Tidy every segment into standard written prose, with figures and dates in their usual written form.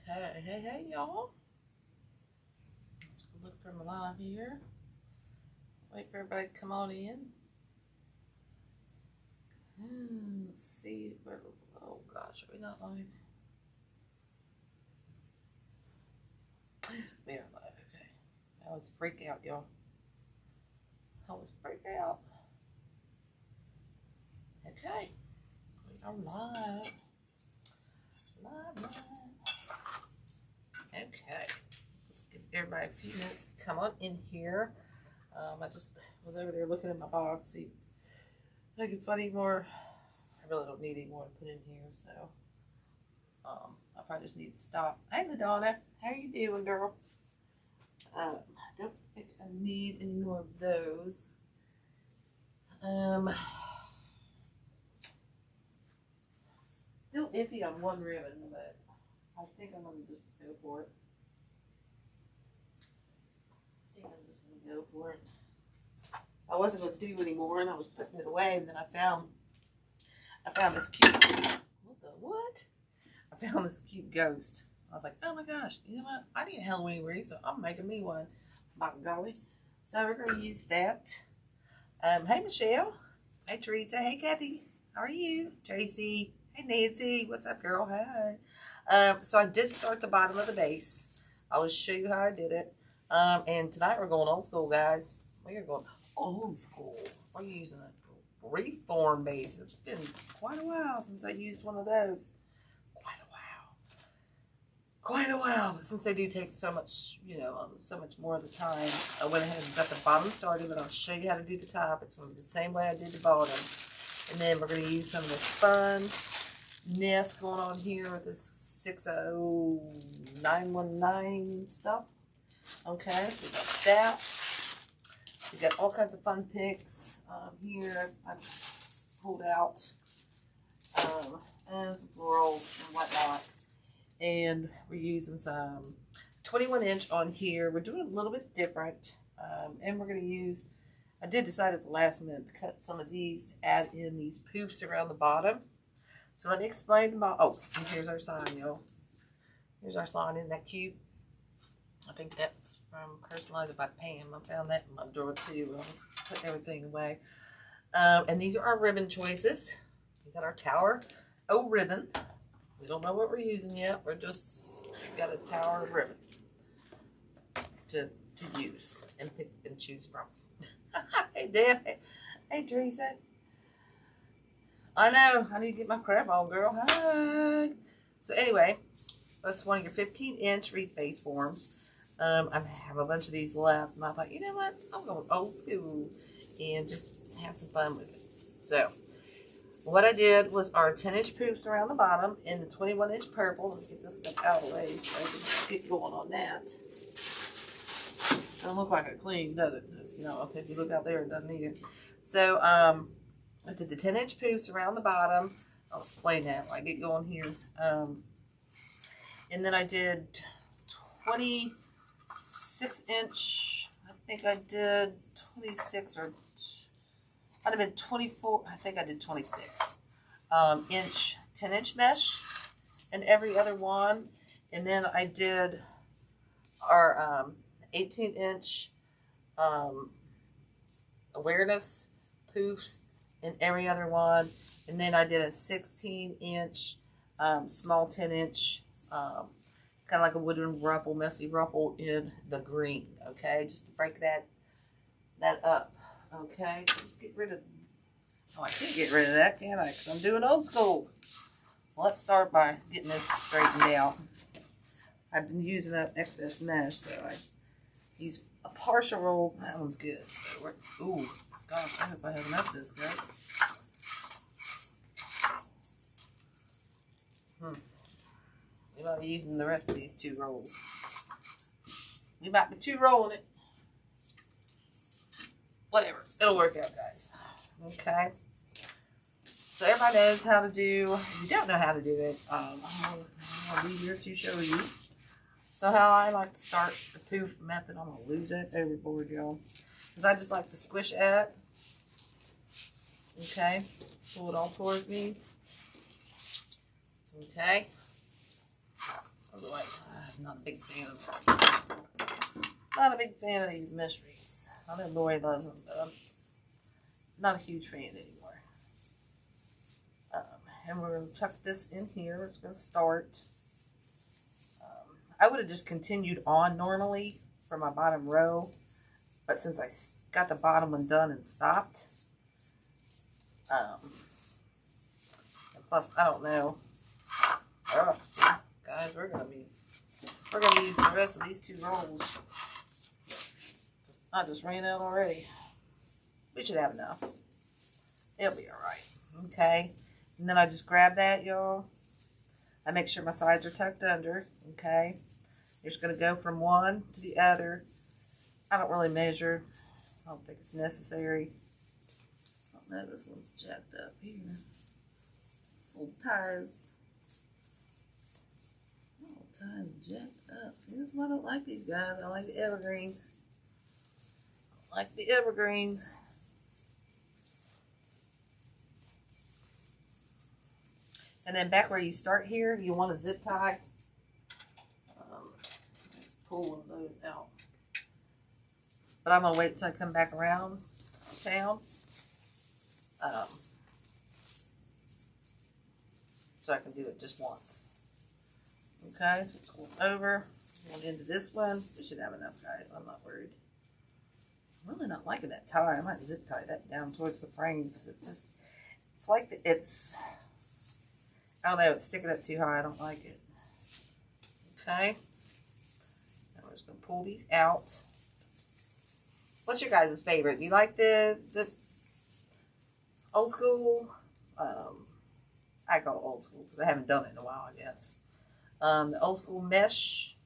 Okay, hey y'all. Let's go look for my live here. Wait for everybody to come on in. Let's see where. Oh gosh, are we not live? We are live. Okay. I was freak out, y'all. I was freak out. Okay, we are live. Live. Okay. Just give everybody a few minutes to come on in here. I just was over there looking at my box, see if I can find any more. I really don't need any more to put in here, so I probably just need to stop. Hey, LaDonna, how are you doing, girl? I don't think I need any more of those. Still iffy on one ribbon, but I think I'm gonna just go for it. I wasn't going to do anymore, and I was putting it away, and then I found this cute. What? I found this cute ghost. I was like, oh my gosh, you know what? I need a Halloween wreath, so I'm making me one. By golly. So we're going to use that. Hey Michelle. Hey Teresa. Hey Kathy. How are you? Tracy. Hey Nancy. What's up, girl? Hi. So I did start the bottom of the base. I will show you how I did it. And tonight we're going old school, guys. We are going old school. We're using a wreath form base. It's been quite a while since I used one of those. Quite a while. But since they do take so much, so much more of the time, I went ahead and got the bottom started, but I'll show you how to do the top. It's going to be the same way I did the bottom. And then we're going to use some of this fun nest going on here with this 60919 stuff. Okay, so we got that. We got all kinds of fun picks here. I pulled out and some florals and whatnot. And we're using some 21-inch on here. We're doing a little bit different. And we're going to use, I did decide at the last minute to cut some of these to add in these poops around the bottom. So let me explain about, oh, and here's our sign, y'all. Here's our sign. Isn't that cute? I think that's from Personalize It by Pam. I found that in my drawer too. I'll just put everything away. And these are our ribbon choices. We got our Tower O ribbon. We don't know what we're using yet. We're just got a tower of ribbon to use and pick and choose from. Hey, Deb. Hey, Teresa. I know. I need to get my crap on, girl. Hi. So anyway, that's one of your 15-inch wreath base forms. I have a bunch of these left, and I thought, you know what? I'm going old school and just have some fun with it. So what I did was our 10-inch poops around the bottom and the 21-inch purple. Let's get this stuff out of the way so I can get going on that. Doesn't look like it clean, does it? No, if you look out there, it doesn't need it. So I did the 10-inch poops around the bottom. I'll explain that when I get going here. And then I did 26-inch. I think I did 26 or might have been 24. I think I did 26 inch 10-inch mesh and every other one. And then I did our 18-inch awareness poofs in every other one. And then I did a 16-inch small 10-inch kind of like a wooden ruffle, messy ruffle in the green. Okay, just to break that up. Okay, so let's get rid of. Oh, I can't get rid of that, can I? Because I'm doing old school. Well, let's start by getting this straightened out. I've been using up excess mesh, so I use a partial roll. That one's good. So we're. Ooh, gosh, I hope I have enough of this, guys. We might be using the rest of these 2 rolls. We might be 2 rolling it. Whatever. It'll work out, guys. Okay. So everybody knows how to do. If you don't know how to do it, I'll be here to show you. So how I like to start the poof method. I'm going to lose that overboard, y'all. Because I just like to squish it. Okay. Pull it all towards me. Okay. was like, I'm not a big fan of these mesh wreaths. I know Lori loves them, but I'm not a huge fan anymore. And we're going to tuck this in here. It's going to start. I would have just continued on normally for my bottom row, but since I got the bottom one done and stopped, and plus I don't know. Oh, see, guys, we're gonna use the rest of these 2 rolls. I just ran out already. We should have enough. It'll be all right. Okay. And then I just grab that, y'all. I make sure my sides are tucked under. Okay. You're just gonna go from one to the other. I don't really measure. I don't think it's necessary. I don't know. This one's jacked up here. This little ties. Little ties jacked up. See, this is why I don't like these guys. I like the evergreens. I like the evergreens. And then back where you start here, you want to zip tie. Let's pull one of those out. But I'm going to wait until I come back around town. So I can do it just once. Okay, so it's going over. Going into this one. We should have enough, guys. I'm not worried. I'm really not liking that tie. I might zip tie that down towards the frame because it's like I don't know, it's sticking up too high. I don't like it. Okay. Now we're just going to pull these out. What's your guys' favorite? You like the old school? I call it old school because I haven't done it in a while, I guess. The old school mesh.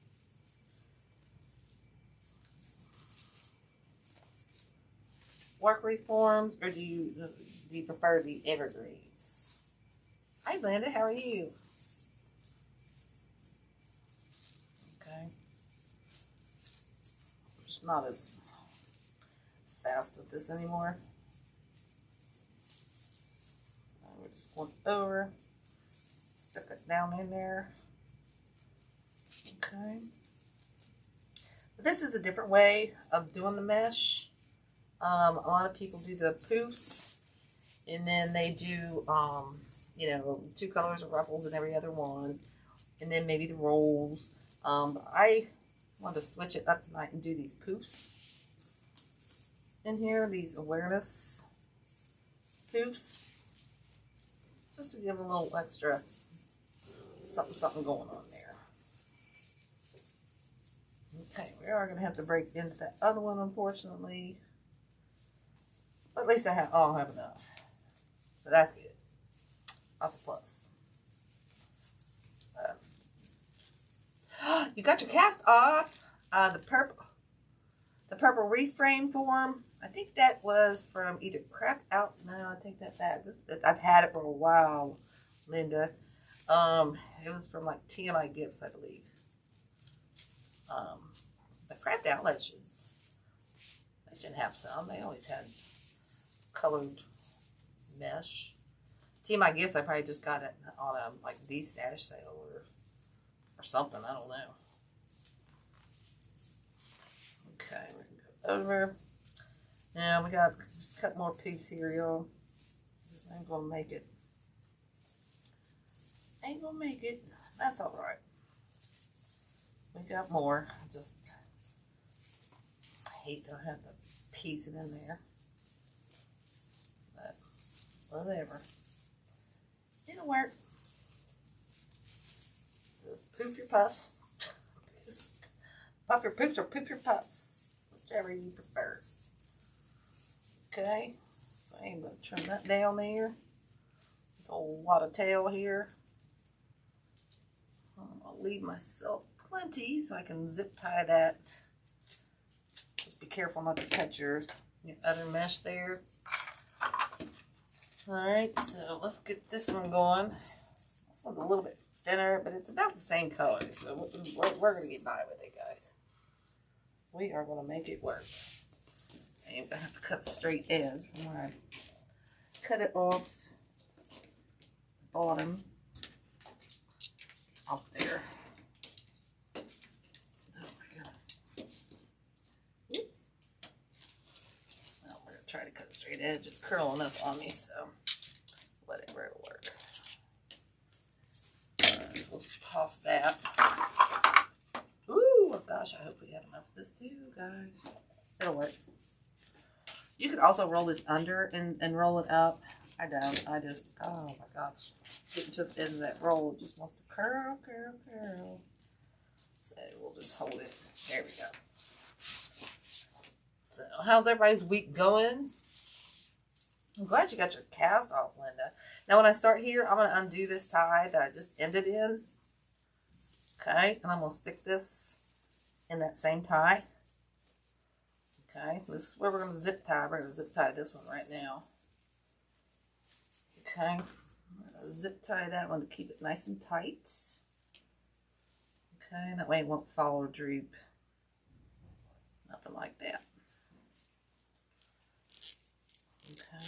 Work reforms, or do you prefer the evergreens? Hi, Linda. How are you? Okay. I'm just not as fast with this anymore. We're just going over. Stick it down in there. Okay. But this is a different way of doing the mesh. A lot of people do the poofs, and then they do, you know, 2 colors of ruffles in every other one, and then maybe the rolls. But I want to switch it up tonight and do these poofs in here, these awareness poofs, just to give a little extra something going on there. Okay, we are going to have to break into that other one, unfortunately. But at least I'll have enough. So that's good. That's a plus. You got your cast off. The purple Wreath frame form. I think that was from either Crap Out. No, I take that back. I've had it for a while, Linda. It was from like TMI Gifts, I believe. The Crap Outlet should have some. They always had colored mesh. TMI Gifts, I probably just got it on a like D-stash sale or something. I don't know. Okay, we're gonna go over. Now we got just cut more peeps here, y'all. This ain't gonna make it. Ain't gonna make it. That's all right. We got more. I just hate to have to piece it in there. But whatever. It'll work. Just poof your puffs. Puff your poops or poof your puffs. Whichever you prefer. Okay. So I'm going to trim that down there. This whole lot of tail here. I'll leave myself plenty so I can zip tie that. Just be careful not to cut your other mesh there. Alright, so let's get this one going. This one's a little bit thinner, but it's about the same color. So we're going to get by with it, guys. We are going to make it work. And I'm going to have to cut a straight edge. I'm going to cut it off the bottom. Off there. to cut a straight edge. It's curling up on me, so whatever, it'll work. Alright, so we'll just toss that. Ooh, oh gosh, I hope we have enough of this too, guys. It'll work. You could also roll this under and roll it up. I don't. I just, oh my gosh. Getting to the end of that roll, it just wants to curl, curl, curl. So we'll just hold it. There we go. So how's everybody's week going? I'm glad you got your cast off, Linda. Now when I start here, I'm going to undo this tie that I just ended in. Okay, and I'm going to stick this in that same tie. Okay, this is where we're going to zip tie. We're going to zip tie this one right now. Okay, I'm going to zip tie that one to keep it nice and tight. Okay, that way it won't fall or droop. Nothing like that. Okay,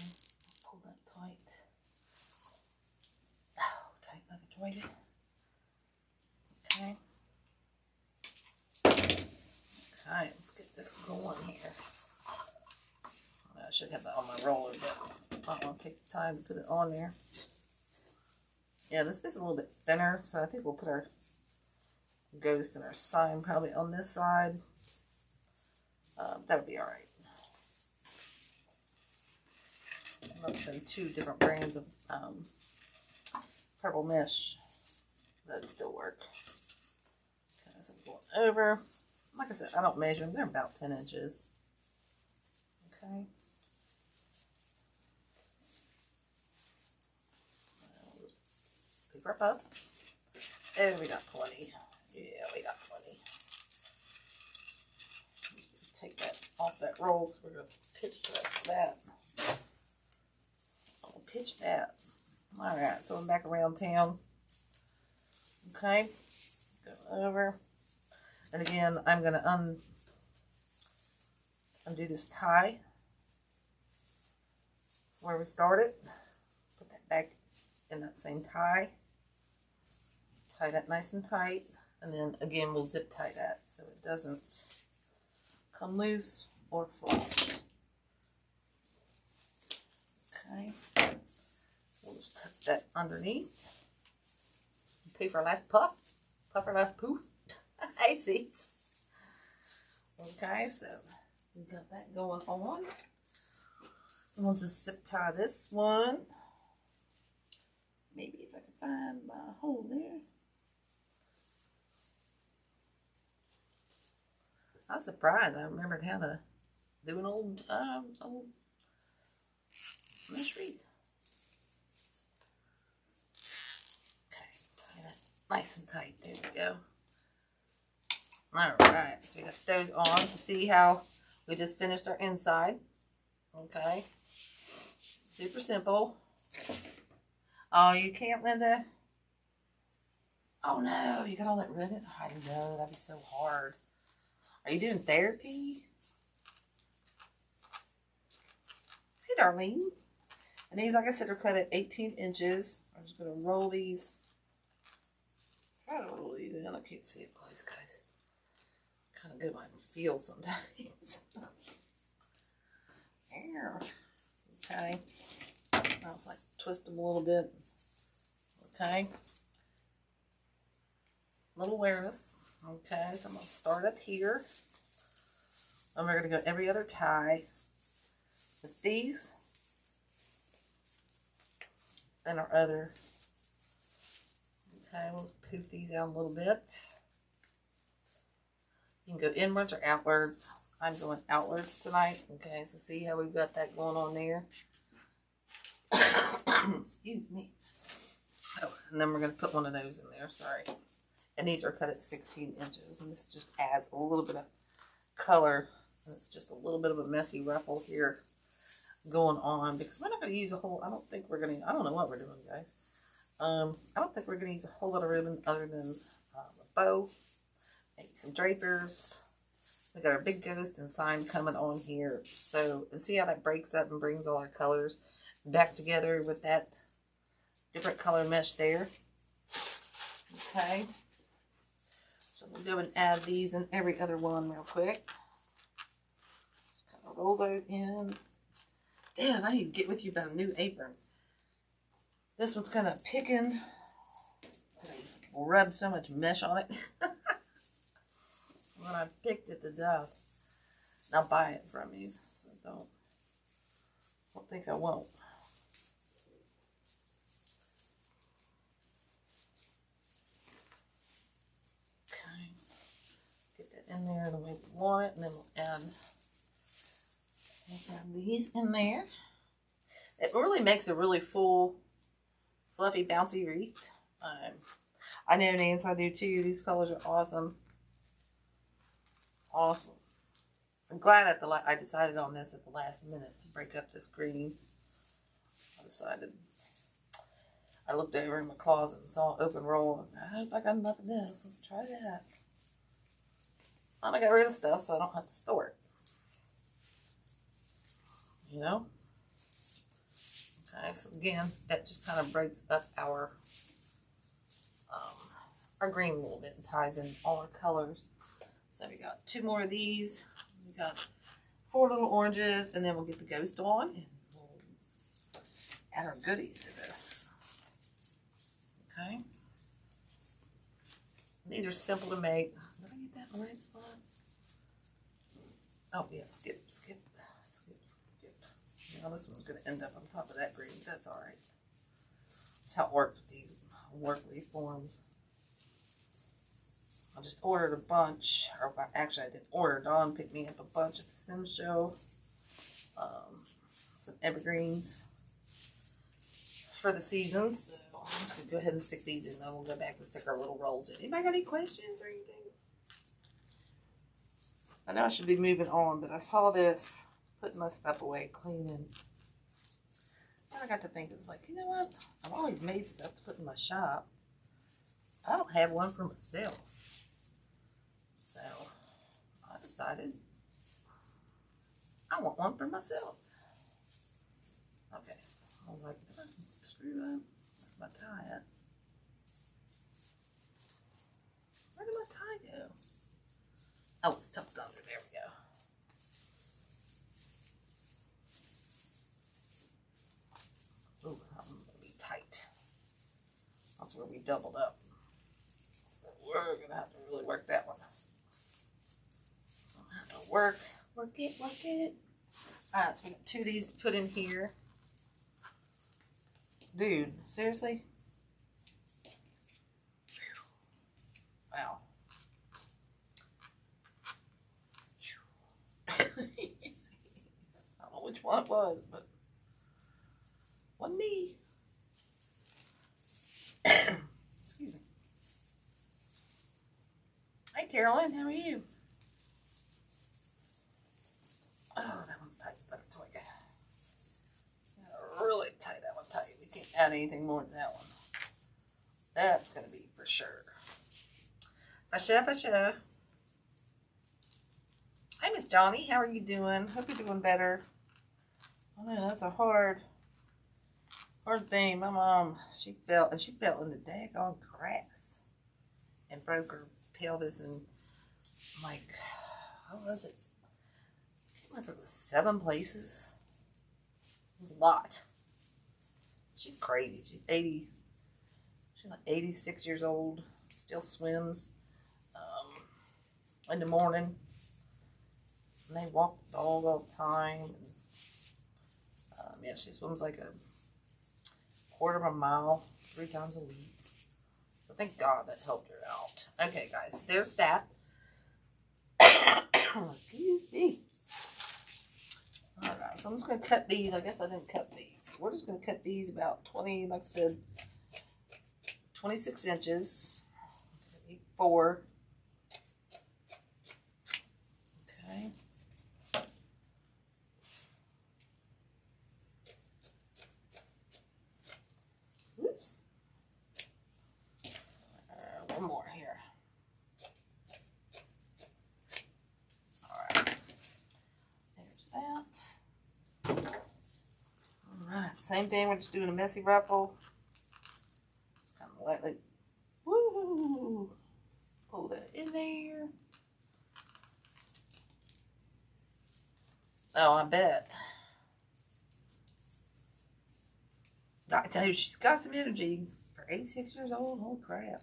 pull that tight. Oh, tight like a toilet. Okay. Okay, let's get this going here. I should have that on my roller, but I don't want to take the time to put it on there. Yeah, this is a little bit thinner, so I think we'll put our ghost and our sign probably on this side. That'll be alright. Must have been 2 different brands of purple mesh. That'd still work. Okay, so I'm going over. Like I said, I don't measure them. They're about 10 inches. Okay. Paper up. And we got plenty. Yeah, we got plenty. Take that off that roll because we're going to pitch the rest of that. I'll pitch that. Alright, so I'm back around town. Okay. Go over. And again, I'm going to undo this tie where we started. Put that back in that same tie. Tie that nice and tight. And then again, we'll zip tie that so it doesn't come loose or fall. Okay. We'll just tuck that underneath. Pay for our last puff. Puff our last poof. I see. Okay, so we got that going on. We'll just zip tie this one. Maybe if I can find my hole there. I was surprised. I remembered how to do an old mesh wreath. Okay, tie that nice and tight. There we go. Alright, so we got those on to see how we just finished our inside. Okay. Super simple. Oh, you can't, Linda? Oh no, you got all that ribbon? I know, that'd be so hard. Are you doing therapy? Hey, darling. And these, like I said, are cut at 18 inches. I'm just going to roll these. Try to roll these in. I can't see it close, guys. Kind of go by and feel sometimes. There. Okay. Now it's like twist them a little bit. Okay. Little awareness. Okay, so I'm going to start up here. And we're going to go every other tie with these and our other. Okay, we'll poof these out a little bit. You can go inwards or outwards. I'm going outwards tonight. Okay, so see how we've got that going on there. Excuse me. Oh, and then we're going to put one of those in there. Sorry. And these are cut at 16 inches. And this just adds a little bit of color. And it's just a little bit of a messy ruffle here going on. Because we're not going to use a whole... I don't think we're going to... I don't know what we're doing, guys. I don't think we're going to use a whole lot of ribbon other than a bow. Maybe some drapers. We got our big ghost and sign coming on here. So, and see how that breaks up and brings all our colors back together with that different color mesh there. Okay. So we'll go and add these in every other one real quick. Just kind of roll those in. Damn, I need to get with you about a new apron. This one's kind of picking. I rubbed so much mesh on it. When I picked it to death. I'll buy it from you, so don't think I won't. Okay, get that in there the way we want it, and then we'll add these in there. It really makes a really full, fluffy, bouncy wreath. I know, Nance, I do too. These colors are awesome. Awesome. I'm glad I decided on this at the last minute to break up this green. I looked over in my closet and saw an open roll. I hope I got enough of this. Let's try that. And I got rid of stuff so I don't have to store it. You know? Okay, so again, that just kind of breaks up our green a little bit and ties in all our colors. So we got 2 more of these. We got 4 little oranges, and then we'll get the ghost on and we'll add our goodies to this. Okay. These are simple to make. Did I get that in the right spot? Oh yeah, skip. Now this one's going to end up on top of that green. That's all right. That's how it works with these work reforms. I just ordered a bunch, or actually I didn't order. Dawn picked me up a bunch at the Sim Show. Some evergreens for the season. So I'm just going to go ahead and stick these in. Then we'll go back and stick our little rolls in. Anybody got any questions or anything? I know I should be moving on, but I saw this, putting my stuff away, cleaning. And I got to think, it's like, you know what? I've always made stuff to put in my shop. I don't have one for myself. So I decided I want one for myself. Okay. I was like, did I screw up? Where's my tie at? Where did my tie go? Oh, it's tucked under. There we go. Ooh, that one's going to be tight. That's where we doubled up. So we're going to have to really work that one. Work it. Alright, so we got 2 of these to put in here. Dude, seriously? Wow. I don't know which one it was, but wasn't me. Excuse me. Hi, Carolyn. How are you? Oh, that one's tight like a toy. Really tight. That one tight. We can't add anything more than that one. That's going to be for sure. For sure. Hi, Miss Johnny. How are you doing? Hope you're doing better. I know, that's a hard thing. My mom, she fell in the daggone grass and broke her pelvis, and like, what was it? I can't remember if it was 7 places. It was a lot. She's crazy. She's like 86 years old. Still swims in the morning. And they walk the dog all the time. Yeah, she swims like a quarter of a mile 3 times a week. So thank God that helped her out. Okay, guys, there's that. Excuse me. Alright, so I'm just going to cut these. I guess I didn't cut these. We're just going to cut these about 20, like I said, 26 inches. 4. Okay. Oops. One more here. Alright. There's that. Alright. Same thing. We're just doing a messy ruffle. Just kind of lightly. Woo! Pull that in there. Oh, I bet. I tell you, she's got some energy for 86 years old. Holy crap.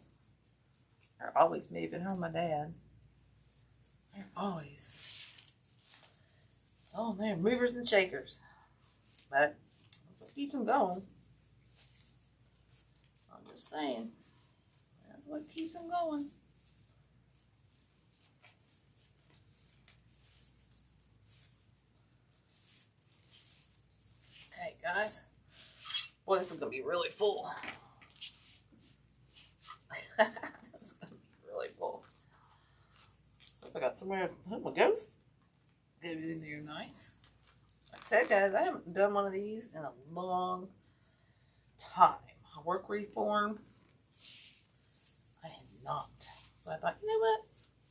They're always moving. Her and my dad. They're always. Oh, they're movers and shakers. But that's what keeps them going. I'm just saying. That's what keeps them going. Okay, guys. Boy, this is going to be really full. This is going to be really full. If I got somewhere to put my ghost, goes in there nice. Like I said, guys, I haven't done one of these in a long time. A work wreath form, I have not. So I thought, you know what?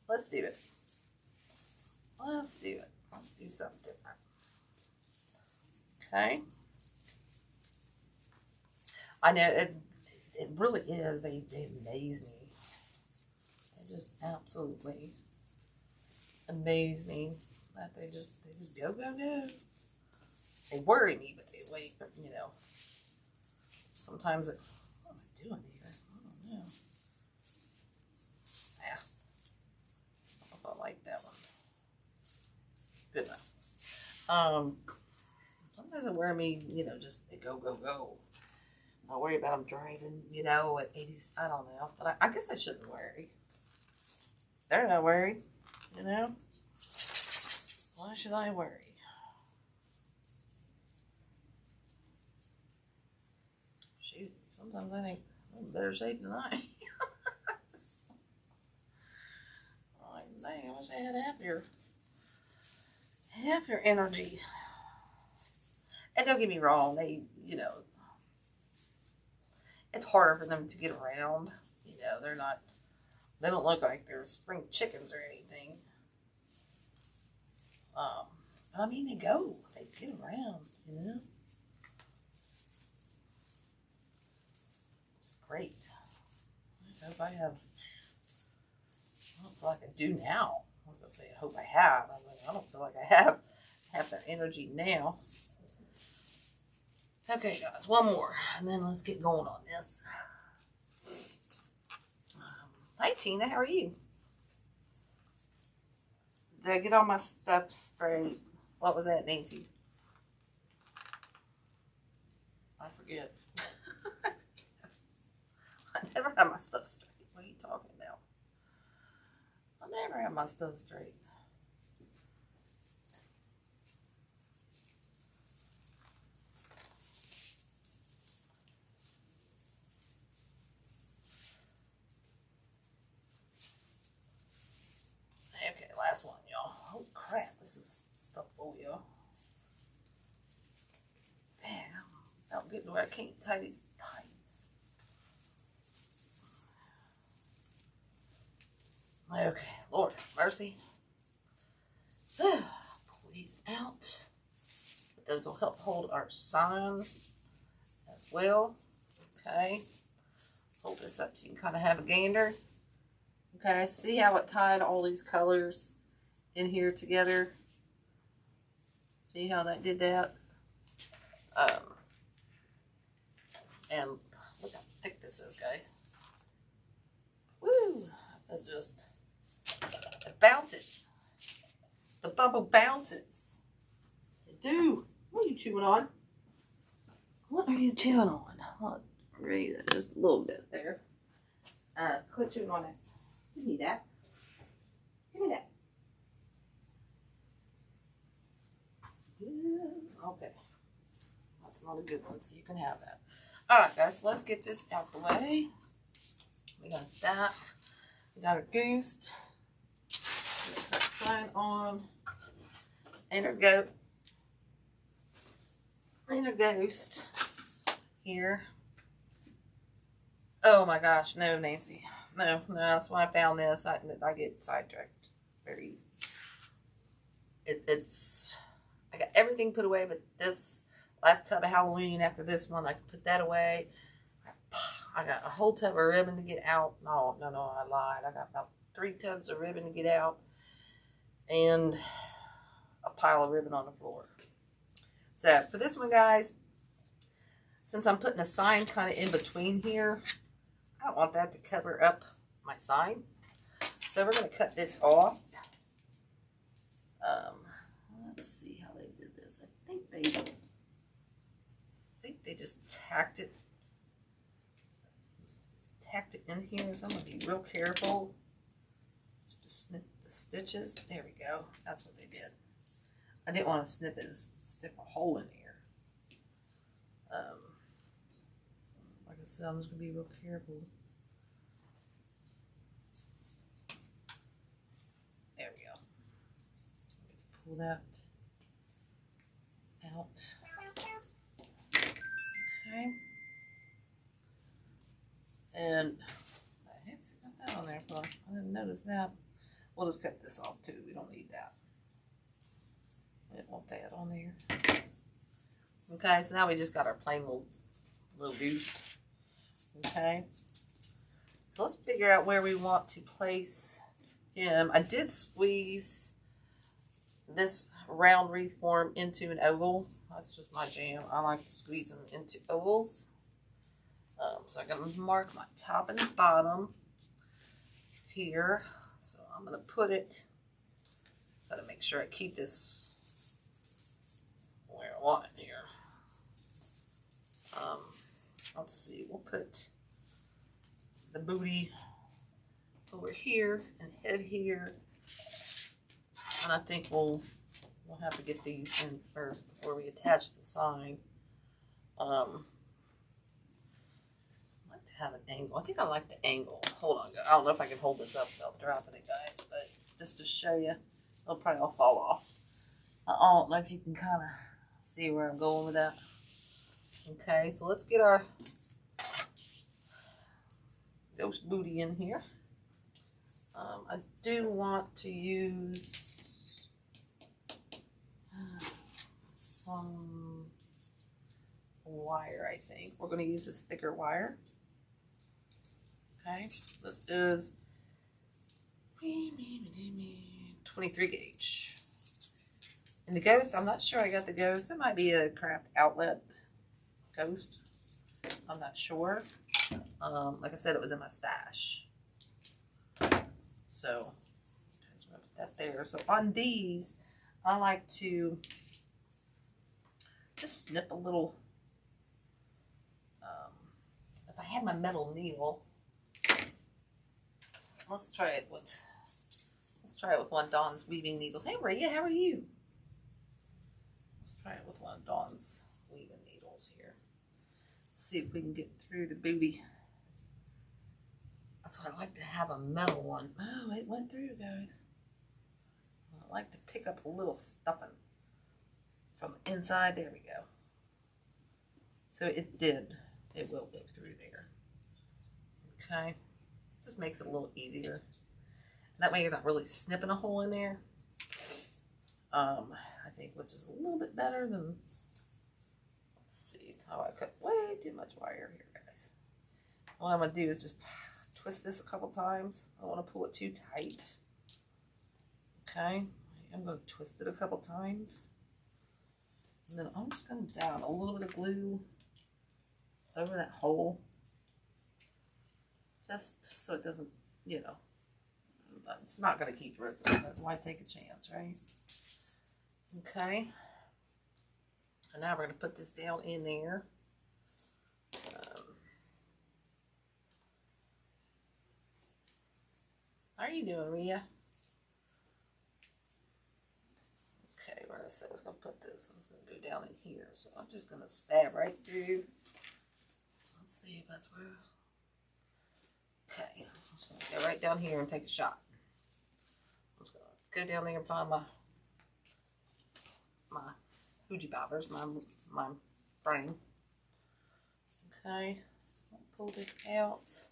Let's do it. Let's do it. Let's do something different. Okay. I know it really is. They amaze me. They just absolutely amaze me. That they just go, go, go. They worry me, but they wait, you know. Sometimes it, what am I doing here? I don't know. Yeah. I don't know if I like that one. Good enough. Sometimes they worry me, you know, just they go, go, go. I worry about them driving, you know, at 80s. I don't know. But I guess I shouldn't worry. They're not worried, you know. Why should I worry? Shoot, sometimes I think I'm in better shape than I am. Like, dang, I wish I had half your energy. And don't get me wrong, they, you know, it's harder for them to get around. You know, they don't look like they're spring chickens or anything. I mean, they get around, you know. It's great. I hope I have, I don't feel like I do now. I was going to say, I hope I have. I don't feel like I have that energy now. Okay, guys, one more, and then let's get going on this. Hi, Tina, how are you? Did I get all my stuff straight? What was that, Nancy? I forget. I never have my stuff straight. What are you talking about? I never have my stuff straight. Okay, last one, y'all. Oh, crap. This is stuff for y'all. Damn. I'm getting to where I can't tie these tights. Okay, Lord mercy. Pull these out. Those will help hold our sign as well. Okay. Hold this up so you can kind of have a gander. Okay, see how it tied all these colors in here together? See how that did that? And look how thick this is, guys. Woo! It bounces. The bubble bounces. It do. What are you chewing on? What are you chewing on? Oh, great. Just a little bit there. Quit chewing on it. Give me that. Give me that. Yeah. Okay. That's not a good one, so you can have that. Alright, guys, so let's get this out the way. We got that. We got our goose. We got our sign on. And our goat. And our ghost. Here. Oh my gosh, no, Nancy. No, that's when I found this. I get sidetracked very easy. I got everything put away, but this last tub of Halloween after this one, I can put that away. I got a whole tub of ribbon to get out. No, I lied. I got about 3 tubs of ribbon to get out. And a pile of ribbon on the floor. So, for this one, guys, since I'm putting a sign kind of in between here, I don't want that to cover up my sign. So we're going to cut this off. Let's see how they did this. I think they just tacked it in here. So I'm going to be real careful just to snip the stitches. There we go. That's what they did. I didn't want to snip a hole in here. So like I said, I'm just going to be real careful. There we go. Pull that out. Okay. And I had to cut that on there, but I didn't notice that. We'll just cut this off too. We don't need that. We didn't want that on there. Okay, so now we just got our plain little boost. Okay. So let's figure out where we want to place him. I did squeeze this round wreath form into an oval. That's just my jam. I like to squeeze them into ovals. So I'm going to mark my top and bottom here. So I'm going to put it, got to make sure I keep this where I want it here. Let's see, we'll put the booty over here and head here. And I think we'll have to get these in first before we attach the sign. I like to have an angle. I think I like the angle. Hold on, I don't know if I can hold this up without dropping it, guys, but just to show you, it'll probably all fall off. I don't know if you can kind of see where I'm going with that. Okay, so let's get our ghost booty in here. I do want to use some wire, I think. We're going to use this thicker wire. Okay, this is 23 gauge. And the ghost, I'm not sure I got the ghost. It might be a craft outlet ghost. I'm not sure. Like I said, it was in my stash. So, just put that there. So on these, I like to just snip a little. If I had my metal needle, let's try it with one of Dawn's weaving needles. Hey Maria, how are you? Let's try it with one of Dawn's weaving needles here. Let's see if we can get through the booty. That's why I like to have a metal one. Oh, it went through, guys. I like to pick up a little stuffing from the inside. There we go. So it did. It will go through there. Okay. Just makes it a little easier. That way you're not really snipping a hole in there. I think, which is a little bit better than, let's see, how I cut way too much wire here, guys. What I'm going to do is just twist this a couple times. I don't want to pull it too tight. Okay. I'm going to twist it a couple times. And then I'm just going to down a little bit of glue over that hole. Just so it doesn't, you know, it's not going to keep ripping, but why take a chance, right? Okay. And now we're going to put this down in there. How are you doing, Rhea? Okay, where I said I was going to put this, I was going to go down in here. So I'm just going to stab right through. Let's see if that's where. Okay, I'm just going to go right down here and take a shot. I'm just going to go down there and find my Fuji bobbers, my frame. Okay, I'll pull this out.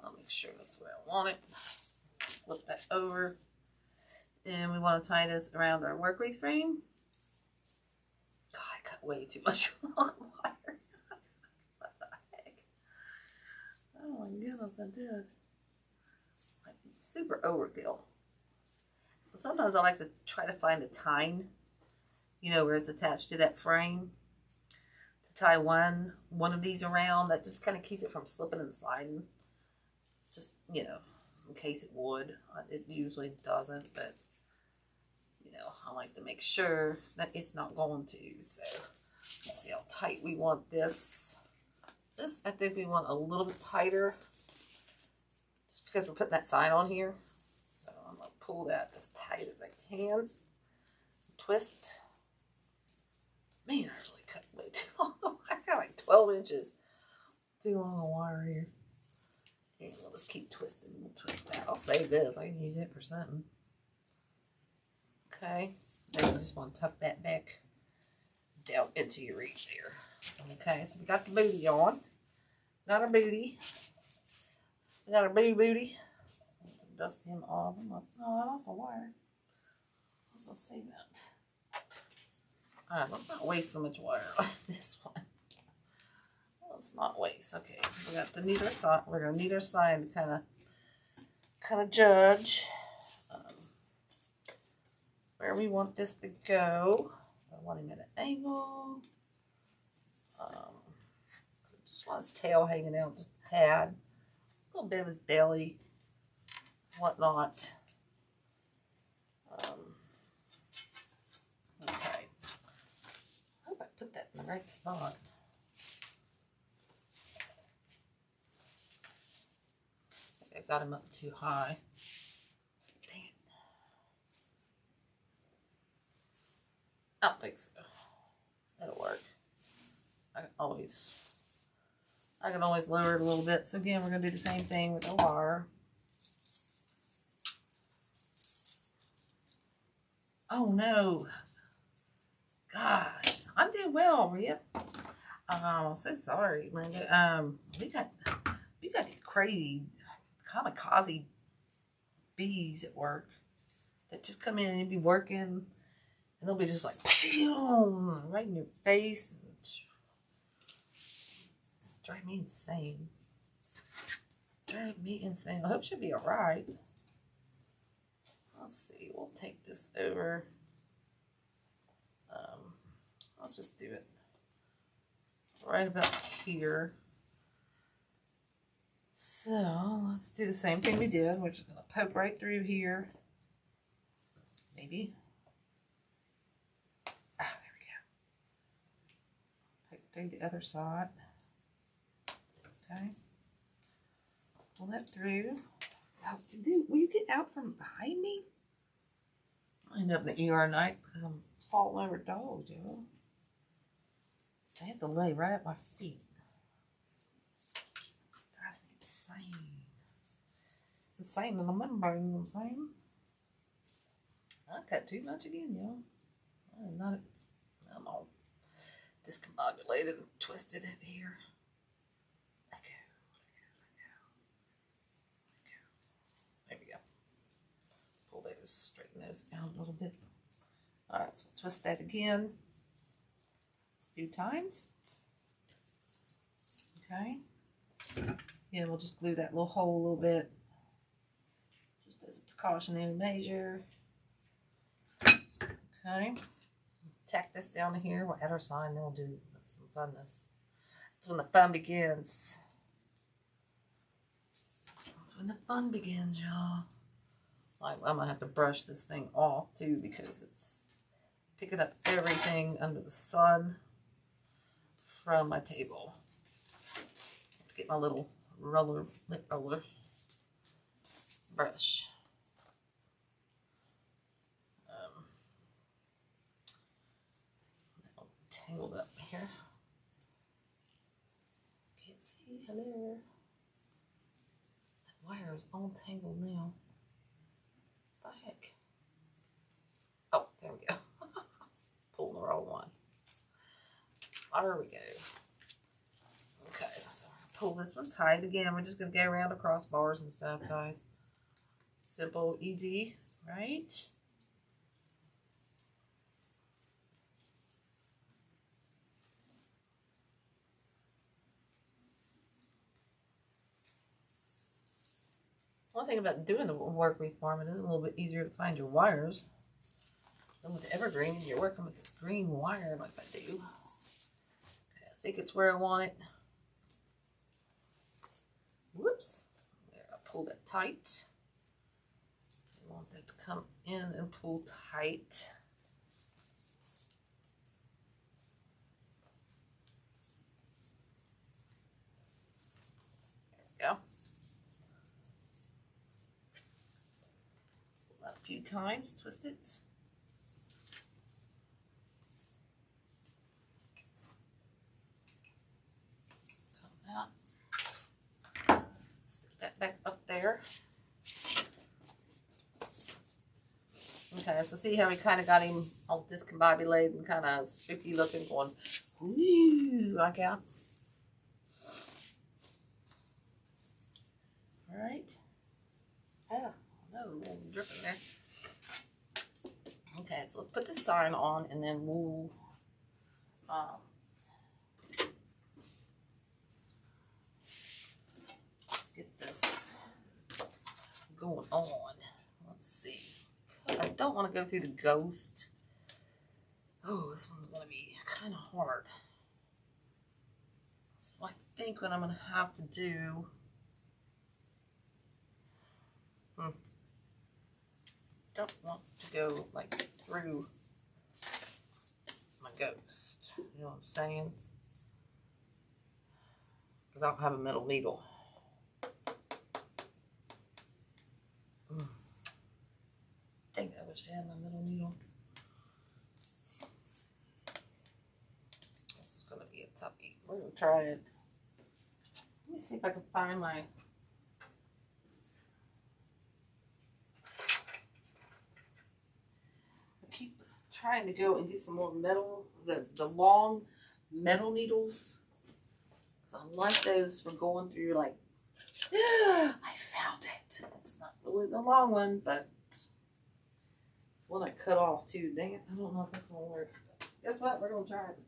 I'll make sure that's where I want it. Flip that over. And we want to tie this around our work wreath frame. God, I cut way too much long wire. What the heck? Oh my goodness, I did. Like, super overkill. But sometimes I like to try to find a tine, you know, where it's attached to that frame, to tie one of these around. That just kind of keeps it from slipping and sliding. Just, you know, in case it would. It usually doesn't, but, you know, I like to make sure that it's not going to. So, let's see how tight we want this. This, I think we want a little bit tighter, just because we're putting that sign on here. So, I'm going to pull that as tight as I can. Twist. Man, I really cut way too long. I got like 12 inches too long a wire here. And we'll just keep twisting. We'll twist that. I'll save this. I can use it for something. Okay. Then you just want to tuck that back down into your reach there. Okay, so we got the booty on. Not our booty. We got our booty. Dust him off. I'm like, oh, I lost my wire. I was going to say that. Alright, let's not waste so much wire on this one. Let's not waste. Okay, we got to need our sign. We're gonna need our sign to kind of judge where we want this to go. I want him at an angle. Just want his tail hanging out just a tad. A little bit of his belly, whatnot. Okay. I hope I put that in the right spot. I got him up too high. Dang it. I don't think so. That'll work. I can always lower it a little bit. So again, we're going to do the same thing with the wire. Oh no. Gosh, I'm doing well, Rhea. I'm so sorry, Linda. We got these crazy kamikaze bees at work that just come in and be working, and they'll be just like right in your face. Drive me insane. Drive me insane. I hope she'll be alright. Let's see. We'll take this over. Let's just do it right about here. So let's do the same thing we did. We're just going to poke right through here. Maybe. Ah, there we go. Poke through the other side. Okay. Pull that through. Oh, dude, will you get out from behind me? I end up in the ER night because I'm falling over dogs, yo. I have to lay right at my feet. Drives me insane. Insane in the membrane, you know what I'm saying? I cut too much again, yo. I'm all discombobulated and twisted up here. Let go. There we go. Pull those, straighten those out a little bit. Alright, so we'll twist that again. A few times. Okay. Yeah, we'll just glue that little hole a little bit. Just as a precautionary measure. Okay. Tack this down to here. We'll add our sign, then we'll do some funness. That's when the fun begins. That's when the fun begins, y'all. I'm gonna have to brush this thing off too because it's picking up everything under the sun from my table. I have to get my little lip roller brush. Tangled up here. Can't see. Hello. That wire is all tangled now. What the heck? Oh, there we go. Pulling the wrong one. There we go. Okay, so pull this one tight. Again, we're just going to go around the crossbars and stuff, guys. Simple, easy, right? One thing about doing the work wreath farm, it is a little bit easier to find your wires than with the evergreen. You're working with this green wire like I do. Okay, think it's where I want it. Whoops. There, I pull that tight. I want that to come in and pull tight. There we go. Pull that a few times, twist it. Come out. Stick that back up there. Okay, so see how we kind of got him all discombobulated and kind of spooky looking, going, ooh, like out. All right. Oh, no, dripping there. Okay, so let's put the sign on and then we'll get this going on. Let's see. I don't want to go through the ghost. Oh, this one's going to be kind of hard. So I think what I'm going to have to do... don't want to go like through my ghost. You know what I'm saying? Because I don't have a metal needle. Dang, I wish I had my metal needle. This is going to be a toughie. We're going to try it. Let me see if I can find my... I keep trying to go and get some more metal, the long metal needles. I like those for going through, like, I found it. It's not really the long one, but it's one I cut off too. Dang it, I don't know if that's going to work. Guess what? We're going to try it.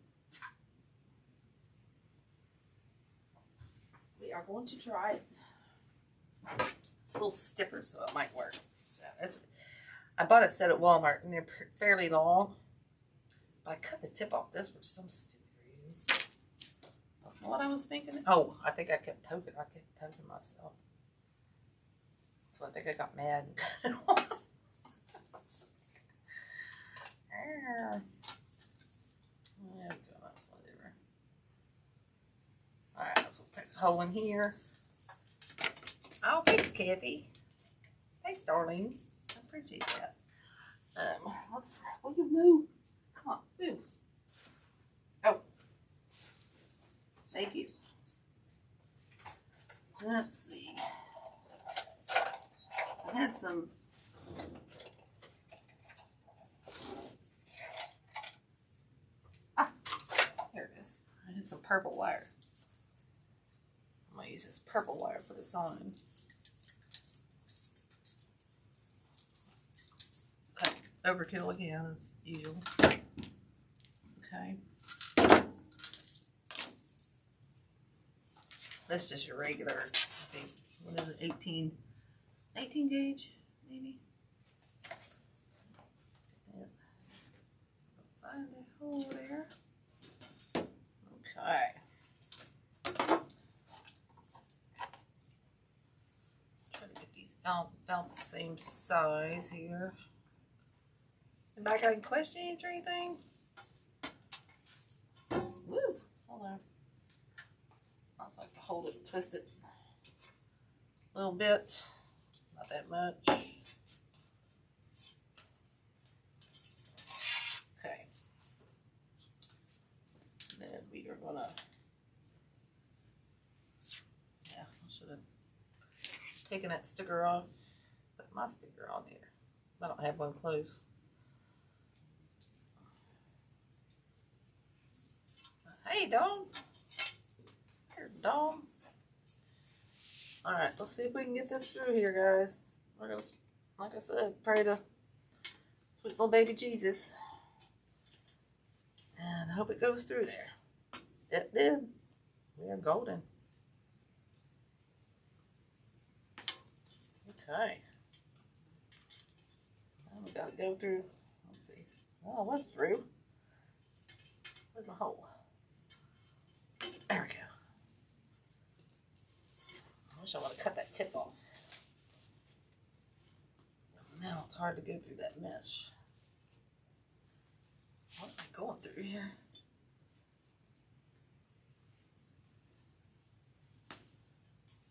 We are going to try it. It's a little stiffer, so it might work. So I bought a set at Walmart, and they're fairly long. But I cut the tip off this for some stupid reason. I don't know what I was thinking. Oh, I think I kept poking. I kept poking myself. So I think I got mad and cut it off. There we go. That's whatever. Alright, so we'll put a hole in here. Oh, thanks, Kathy. Thanks, darling. I appreciate that. Will you move? Come on, move. Oh. Thank you. Let's see. I had some... There it is. I had some purple wire. I'm going to use this purple wire for the sign. Okay, overkill again as usual. Okay. That's just your regular, I think, what is it, 18 gauge, maybe? Find a hole there. Okay. Try to get these about the same size here. Anybody got any questions or anything? Woo! Hold on. I just like to hold it and twist it a little bit. Not that much. Okay. Then we are gonna, yeah, I should have taken that sticker off. Put my sticker on there. I don't have one close. Hey, Dawn. Here, Dawn. Alright, let's see if we can get this through here, guys. We're gonna, like I said, pray to sweet little baby Jesus. And I hope it goes through there. It did. We are golden. Okay. Now we gotta go through. Let's see. Oh, it was through. Where's the hole? I want to cut that tip off. Now it's hard to go through that mesh. What am I going through here?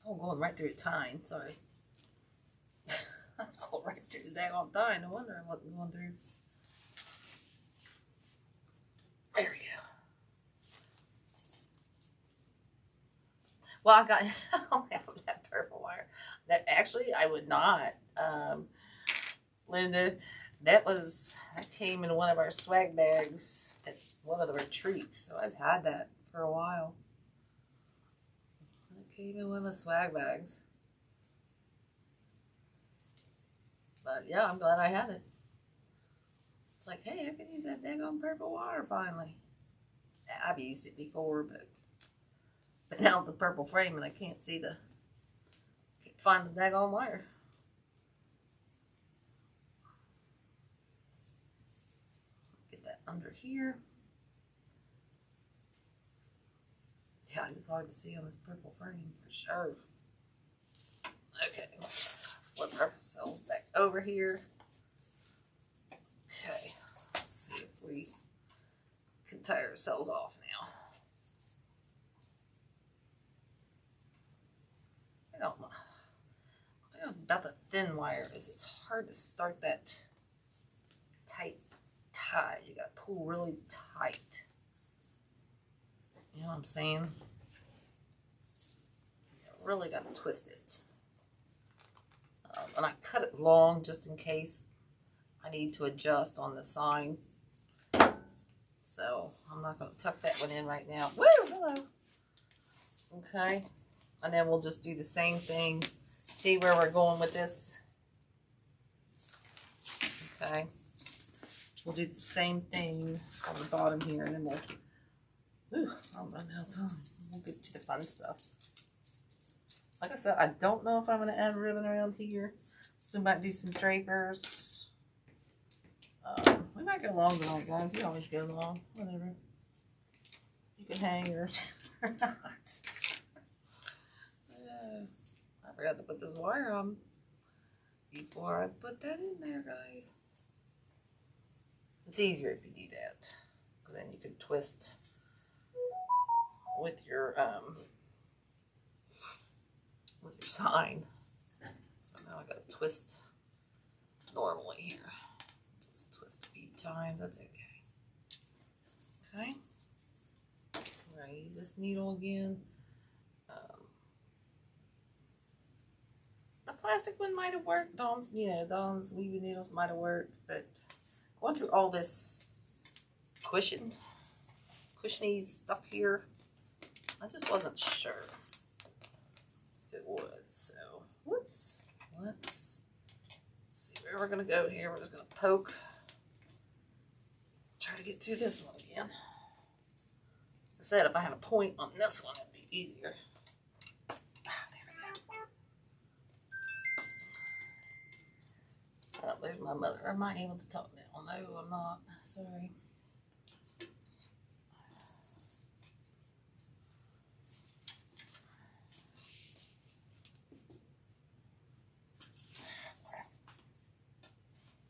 Oh, I'm going right through a tine. Sorry. I was going right through the daggone tine. No wonder I wasn't going through. There we go. Well, I don't have that purple wire. That actually, I would not. Linda, that came in one of our swag bags at one of the retreats. So I've had that for a while. It came in one of the swag bags. But yeah, I'm glad I had it. It's like, hey, I can use that daggone purple wire finally. I've used it before, but now it's a purple frame and I can't find the daggone wire. Get that under here. Yeah, it's hard to see on this purple frame for sure. Okay, let's flip ourselves back over here. Okay, let's see if we can tie ourselves off now. I don't know about the thin wire is it's hard to start that tight tie. You gotta pull really tight. You know what I'm saying? You really gotta twist it. And I cut it long just in case I need to adjust on the sign. So I'm not going to tuck that one in right now. Woo! Hello. Okay. And then we'll just do the same thing. See where we're going with this. Okay. We'll do the same thing on the bottom here. And then we'll... Ooh, I'm running out of time. We'll get to the fun stuff. Like I said, I don't know if I'm going to add ribbon around here. We might do some drapers. We might go long tonight, guys. We always go long. Whatever. You can hang or not. I forgot to put this wire on before I put that in there, guys. It's easier if you do that. Because then you can twist with your sign. So now I gotta twist normally here. Just twist a few times, that's okay. Okay. I'm gonna use this needle again. The plastic one might have worked. Dawn's weaving needles might have worked, but going through all this cushiony stuff here, I just wasn't sure if it would. So, whoops. Let's see where we're gonna go here. We're just gonna poke. Try to get through this one again. I said if I had a point on this one, it'd be easier. Oh, there's my mother. Am I able to talk now? No, I'm not. Sorry.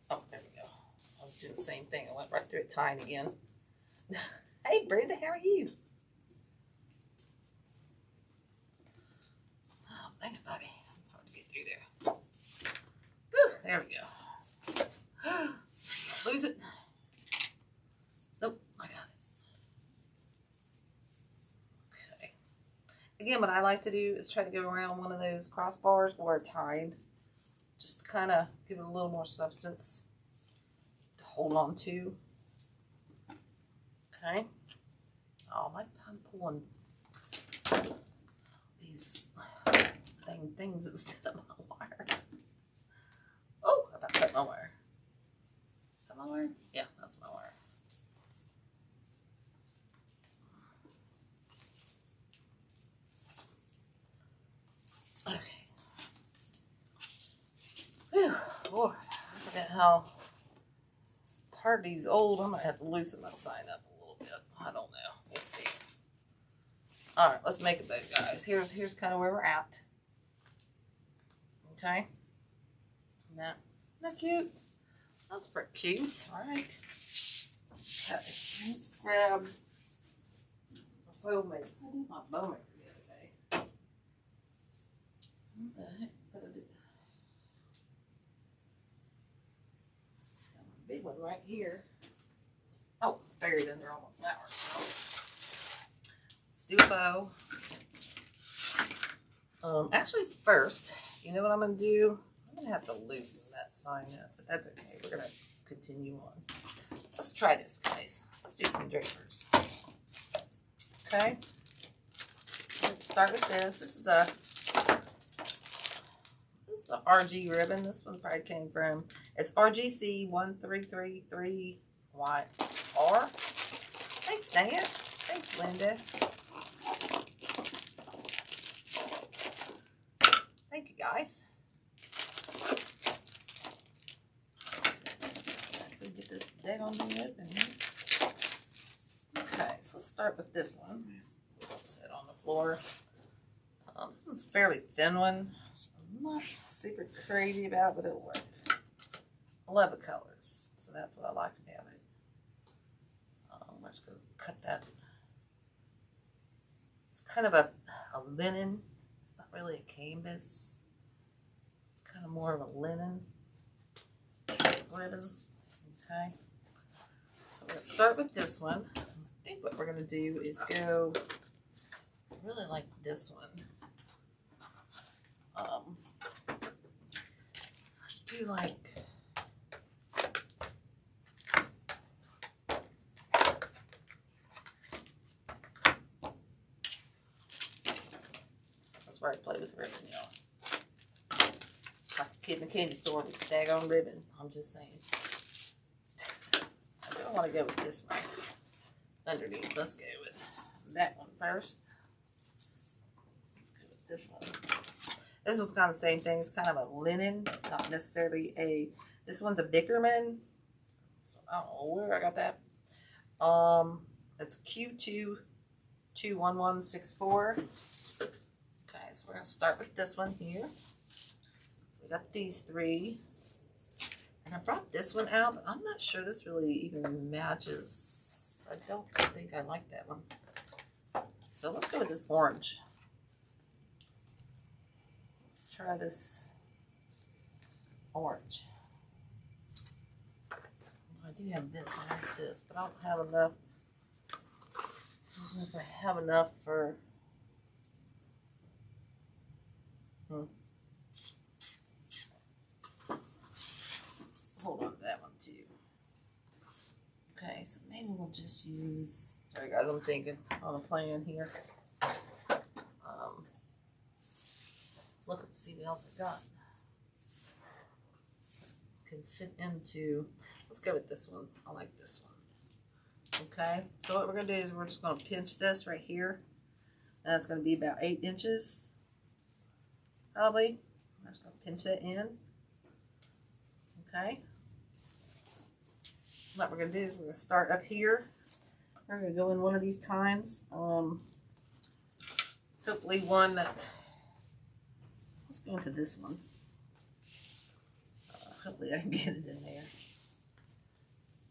Oh, there we go. I was doing the same thing. I went right through it tying again. Hey, Brenda, how are you? Oh, thank you, buddy. It's hard to get through there. Whew, there we go. Lose it. Nope, I got it. Okay. Again, what I like to do is try to go around one of those crossbars or tied. Just to kind of give it a little more substance to hold on to. Okay. Oh, I'm pulling these things instead of my wire. Oh, I about cut my wire. Is that my wire? Yeah, that's my wire. Okay. Whew, Lord, I forget how part these old. I might have to loosen my sign up a little bit. I don't know. Let's see. All right, let's make a boat, guys. Here's kind of where we're at. Okay. Isn't that cute? That's pretty cute. All right. Okay. Let's grab my bow maker. I did my bow maker the other day. What the heck did I do? Got my big one right here. Oh, buried under all my flowers. Let's do a bow. Actually, first, you know what I'm going to do? I'm going to have to loosen that sign up, but that's okay. We're going to continue on. Let's try this, guys. Let's do some drapers. Okay. Let's start with this. This is a RG ribbon. This one probably came from, it's RGC 1333YR. Thanks, Nance. Thanks, Linda. Thank you, guys. Get this daggone thing open here. Okay, so let's start with this one. Set on the floor. This one's a fairly thin one. So I'm not super crazy about, but it'll work. I love the colors, so that's what I like about it. I'm just going to cut that. It's kind of a linen. It's not really a canvas. It's kind of more of a linen ribbon. Okay. So we're going to start with this one. I think what we're going to do is go, I really like this one. I do like, that's where I play with ribbon, y'all. Like a kid in the candy store with the daggone ribbon. I'm just saying. I don't want to go with this one underneath. Let's go with that one first. Let's go with this one. This one's kind of the same thing. It's kind of a linen, not necessarily a, this one's a Bickerman. So I don't know where I got that. It's Q21164. Okay, so we're going to start with this one here. So we got these three. And I brought this one out, but I'm not sure this really even matches. I don't think I like that one. So let's go with this orange. Let's try this orange. I do have this, I like this, but I don't have enough. I don't know if I have enough for, hold on to that one too. Okay, so maybe we'll just use, sorry guys, I'm thinking on a plan here. Look and see what else I got. Can fit into, let's go with this one. I like this one. Okay, so what we're going to do is we're just going to pinch this right here. And that's going to be about 8 inches. Probably. I'm just going to pinch that in. Okay. What we're going to do is we're going to start up here. We're going to go in one of these tines. Hopefully one that, let's go into this one. Hopefully I can get it in there.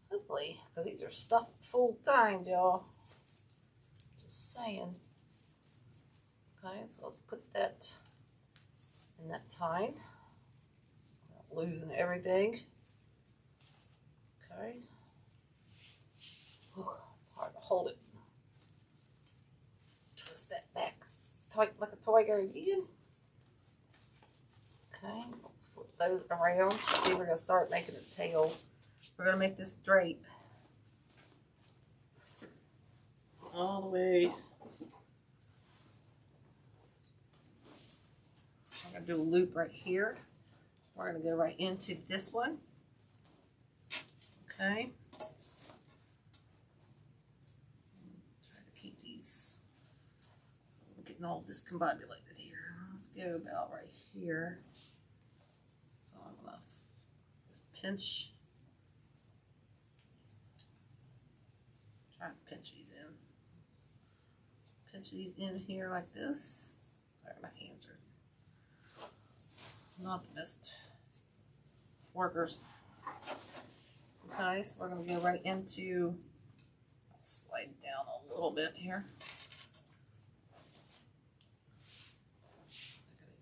Hopefully, because these are stuffed full tines, y'all. Just saying. Okay, so let's put that in that tine. Not losing everything. Okay. Whew, it's hard to hold it. Twist that back tight like a tiger again. Okay, flip those around. See, we're going to start making a tail. We're going to make this drape all the way. I'm going to do a loop right here. We're going to go right into this one. Okay. Try to keep these getting all discombobulated here. Let's go about right here. So I'm going to just pinch. Try to pinch these in. Pinch these in here like this. Sorry, my hands are. not the best workers. Okay, so we're going to go right into, slide down a little bit here.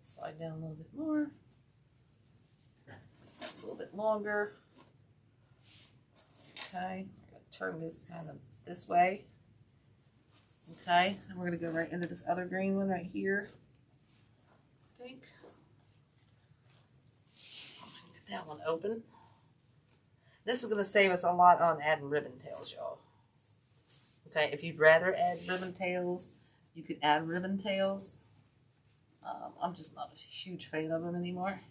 Slide down a little bit more. A little bit longer. Okay, I'm going to turn this kind of this way. Okay, and we're going to go right into this other green one right here. I think. Get that one open. This is going to save us a lot on adding ribbon tails, y'all. Okay, if you'd rather add ribbon tails, you could add ribbon tails. I'm just not a huge fan of them anymore.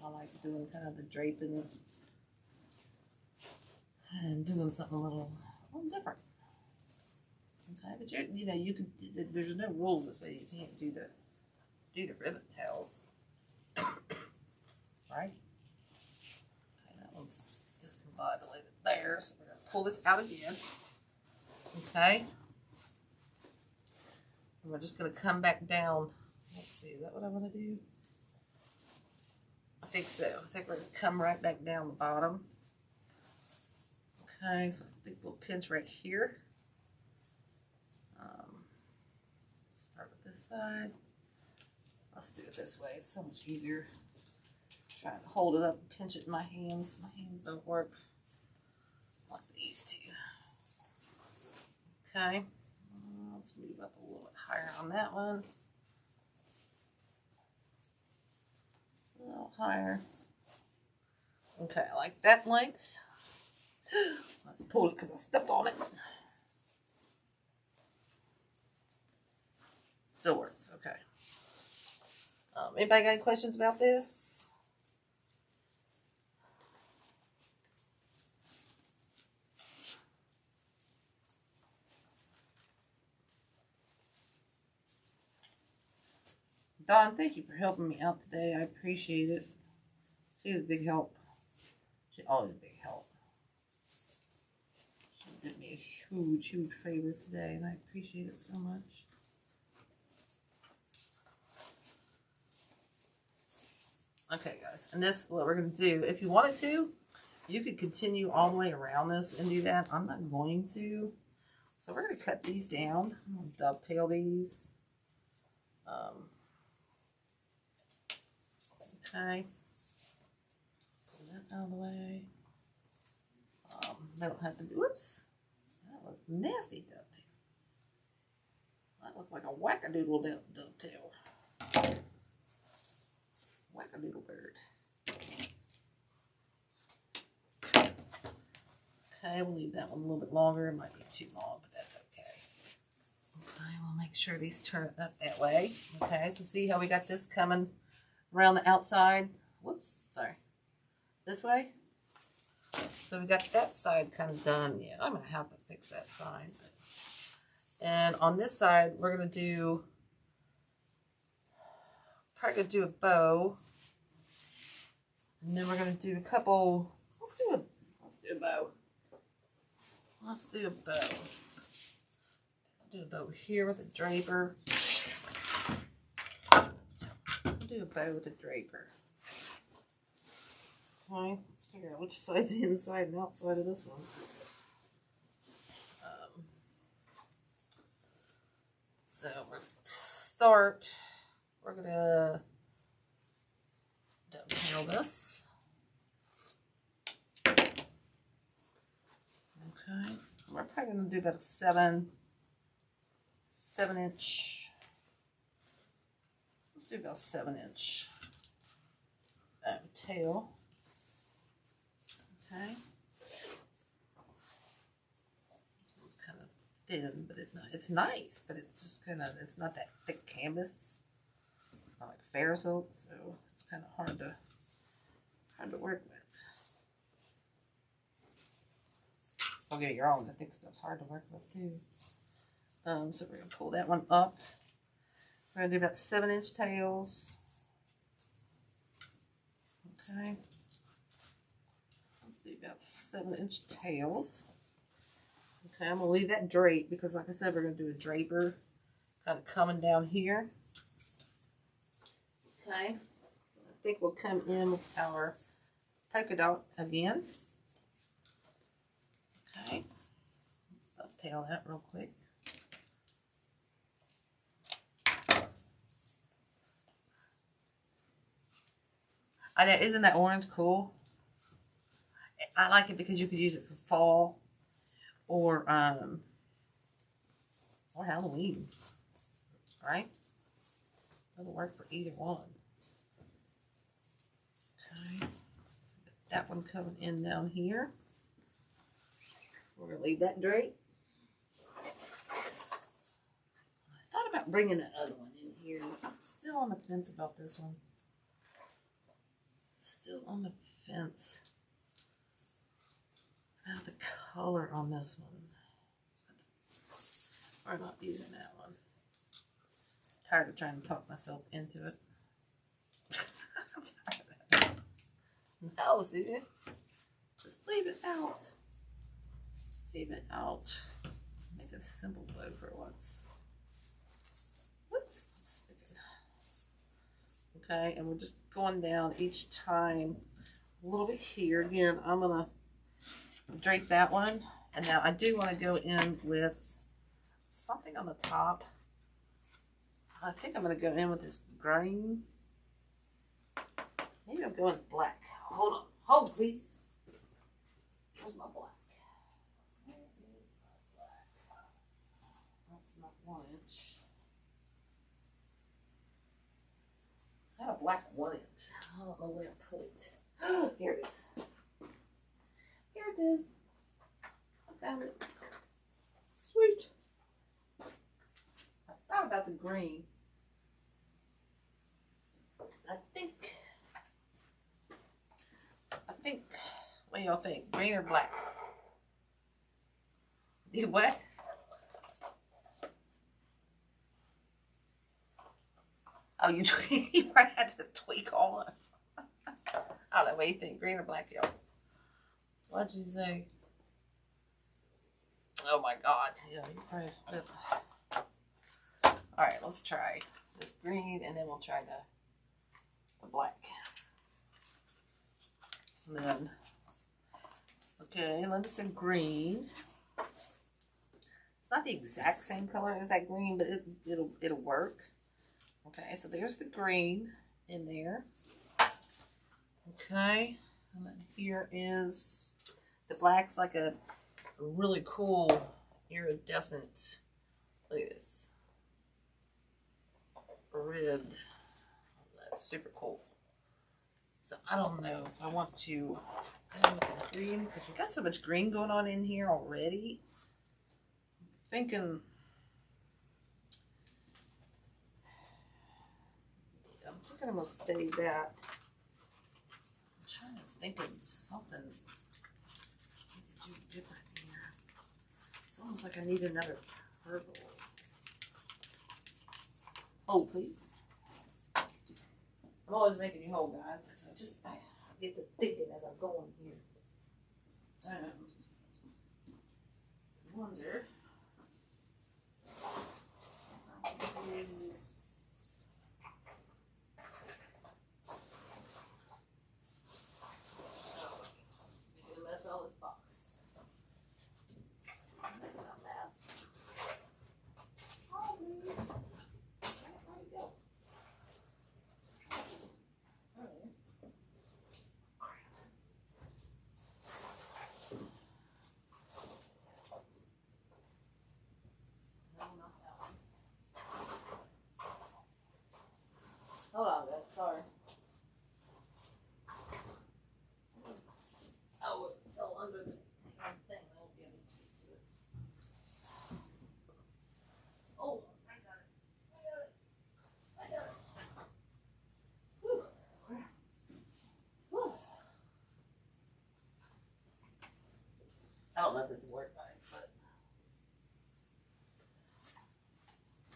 I like doing kind of the draping and doing something a little different. Okay, but you know, you could. There's no rules that say you can't do the ribbon tails, right? Okay, that one's discombobulated there, so we're gonna pull this out again. Okay. And we're just going to come back down. Let's see, is that what I want to do? I think so. I think we're going to come right back down the bottom. Okay, so I think we'll pinch right here. Start with this side. Let's do it this way. It's so much easier. Trying to hold it up and pinch it in my hands. My hands don't work like they used to. Okay. Let's move up a little bit higher on that one. A little higher. Okay, I like that length. Let's pull it because I stepped on it. Still works, okay. Anybody got any questions about this? Dawn, thank you for helping me out today. I appreciate it. She was a big help. She's always a big help. She did me a huge, huge favor today, and I appreciate it so much. Okay, guys, and this, what we're going to do, if you wanted to, you could continue all the way around this and do that. I'm not going to. So we're going to cut these down. I'm going to dovetail these. Okay. Pull that out of the way. They don't have to do, whoops. That was nasty dovetail. That looked like a wackadoodle dovetail. Wackadoodle bird. Okay, we'll leave that one a little bit longer. It might be too long, but that's okay. Okay, we'll make sure these turn up that way. Okay, so see how we got this coming around the outside. Whoops, sorry. This way. So we got that side kind of done. Yeah, I'm going to have to fix that side. But. And on this side, we're going to do, probably going to do a bow. And then we're going to do a couple, let's do a bow. Let's do a bow. I'll do a bow here with a draper. I'll do a bow with a draper. Okay, let's figure out which side's the inside and outside of this one. So we're going to start, we're going to dovetail this. Okay, we're probably going to do about a 7 inch. Let's do about 7-inch tail. Okay. This one's kind of thin, but it's nice, but it's just kind of, it's not that thick canvas. Not like fair silk, so it's kind of hard to work with. Don't get your own. The thick stuff's hard to work with too. So we're gonna pull that one up. We're gonna do about 7-inch tails. Okay. Let's do about 7-inch tails. Okay, I'm gonna leave that drape because, like I said, we're gonna do a draper kind of coming down here. Okay. I think we'll come in with our polka dot again. Okay. Let's dovetail that real quick. I know, isn't that orange cool? I like it because you could use it for fall or Halloween, right? It'll work for either one. Okay, so that one coming in down here. We're gonna leave that drape. I thought about bringing the other one in here. I'm still on the fence about this one. Still on the fence about the color on this one. We're not using that one. Tired of trying to talk myself into it. I'm tired of it. No, Susan. Just leave it out. Leave it out. Make a simple bow for once. Whoops. It's sticking. Okay, and we're just going down each time a little bit here. Again, I'm going to drape that one. And now I do want to go in with something on the top. I think I'm going to go in with this green. Maybe I'm going black. Hold on. Hold, please. Where's my black? Where is my black? That's not 1 inch. I got a black 1 inch. I don't know where to put it. Oh, here it is. Here it is. I found it. Sweet. I thought about the green. I think, what do y'all think? Green or black? Do what? Oh, you probably had to tweak all of them. I don't know, what do you think? Green or black, y'all? What'd you say? Oh my God. Yeah, you probably split. Alright, let's try this green and then we'll try the black. And then, okay, let us say green. It's not the exact same color as that green, but it'll work. Okay, so there's the green in there. Okay, and then here is the black's like a really cool iridescent. Look at this. Red. That's super cool. So I don't know if I want to go with the green because we got so much green going on in here already. I'm thinking I'm gonna save that. I'm trying to think of something to do different here. It's almost like I need another purple. Hold, please. I'm always making you hold, guys, because I get to thinking as I'm going here. I wonder. Hold on, guys. Sorry. Oh, it fell under the thing. That won't be able to speak to it. Oh, I got it. I got it. Whew. Whew. I don't know if this will work right, but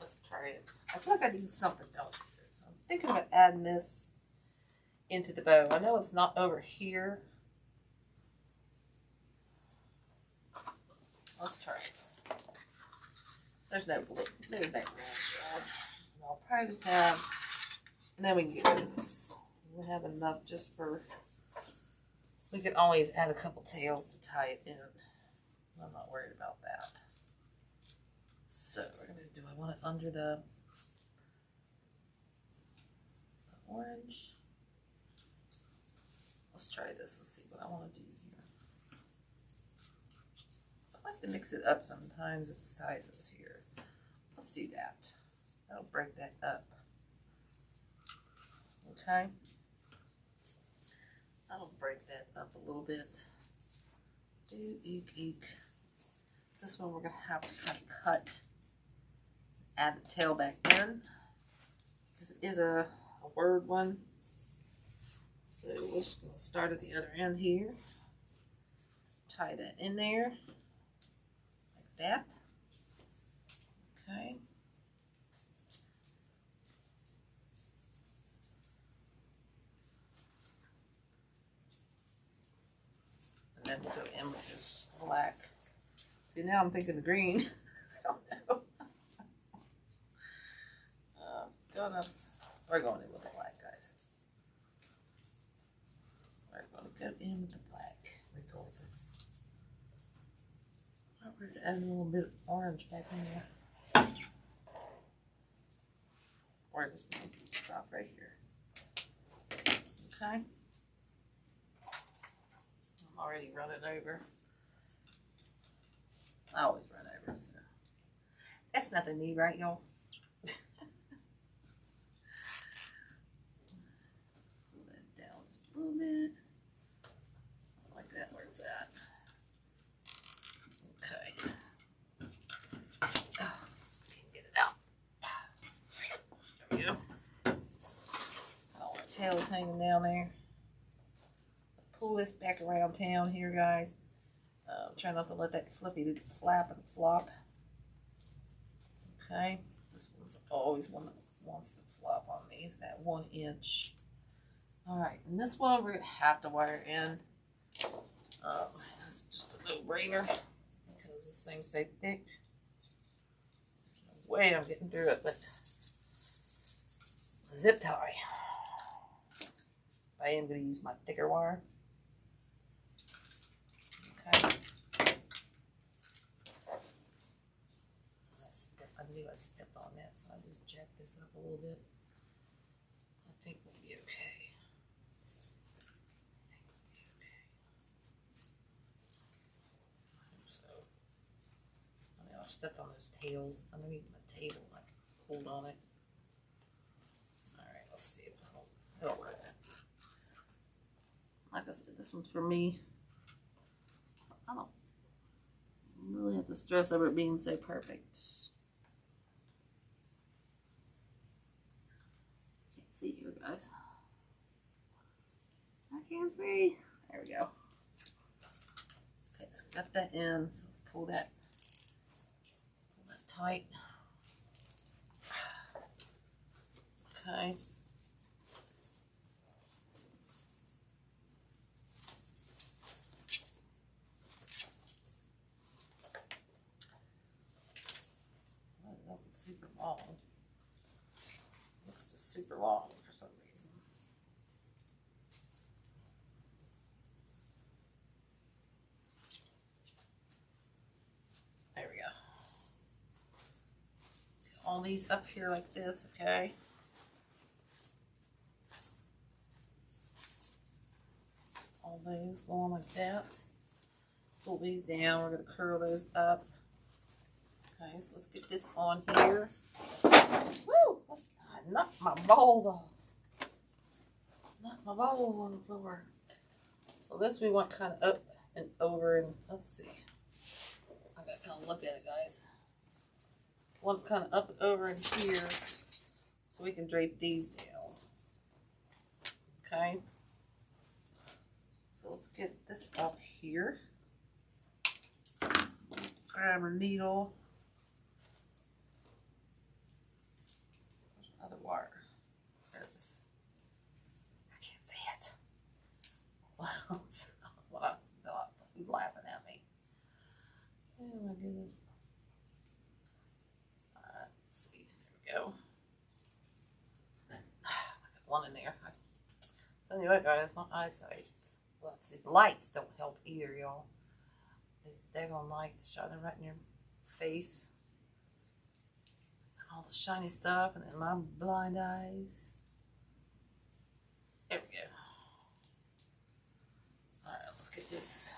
let's try it. I feel like I need something else here. So I'm thinking about adding this into the bow. I know it's not over here. Let's try it. There's no blue. There's no rules. I'll probably just have And then we can get rid of this. We have enough just for, we can always add a couple tails to tie it in. I'm not worried about that. So we're going to do, I want it under the orange. Let's try this and see what I want to do here. I like to mix it up sometimes with the sizes here. Let's do that. That'll break that up. Okay. That'll break that up a little bit. Eek, eek. This one we're going to have to kind of cut, add the tail back in, because it is a word one. So we're just going to start at the other end here, tie that in there, like that. Okay. And then we'll go in with this black. See, now I'm thinking the green. I don't know. Goodness. We're going in with the black, guys. We're going to go in with the black. Regardless. We're going to add a little bit of orange back in there. We're just going to stop right here. Okay. I'm already running over. I always run over, so that's nothing new, right, y'all? Pull that down just a little bit. Like that, where it's at. Okay. Oh, can't get it out. There we go. All our tails hanging down there. Pull this back around town here, guys. Try not to let that flippy flap and flop. Okay, this one's always one that wants to flop on me. Is that 1 inch? All right, and this one we're gonna have to wire in. That's just a no-brainer because this thing's so thick. There's no way I'm getting through it with a zip tie. I am gonna use my thicker wire. Okay. I knew I stepped on that, so I just jacked this up a little bit. I think we'll be okay. I hope so. I know I stepped on those tails underneath my table. I pulled on it. Alright, let's see if it'll work. Like I said, this one's for me. I don't really have to stress over it being so perfect. Can't see here, guys. I can't see. There we go. Okay, so we got that in. So let's pull that tight. Okay. That was super long. Looks just super long for some reason. There we go. Get all these up here like this, okay? All those going like that. Pull these down. We're going to curl those up. Okay, so let's get this on here. Woo! I knocked my balls off. Knocked my balls on the floor. So this we want kind of up and over, and let's see. I gotta kind of look at it, guys. Want kind of up and over in here so we can drape these down. Okay. So let's get this up here. Grab our needle. Other wire. There it is. I can't see it. Wow. What I thought. He's laughing at me. Oh my goodness. Alright, let's see. There we go. Like Tell you what, guys, my eyesight. Well, these lights don't help either, y'all. These daggone lights shining right in your face. All the shiny stuff, and then my blind eyes. There we go. Alright, let's get this.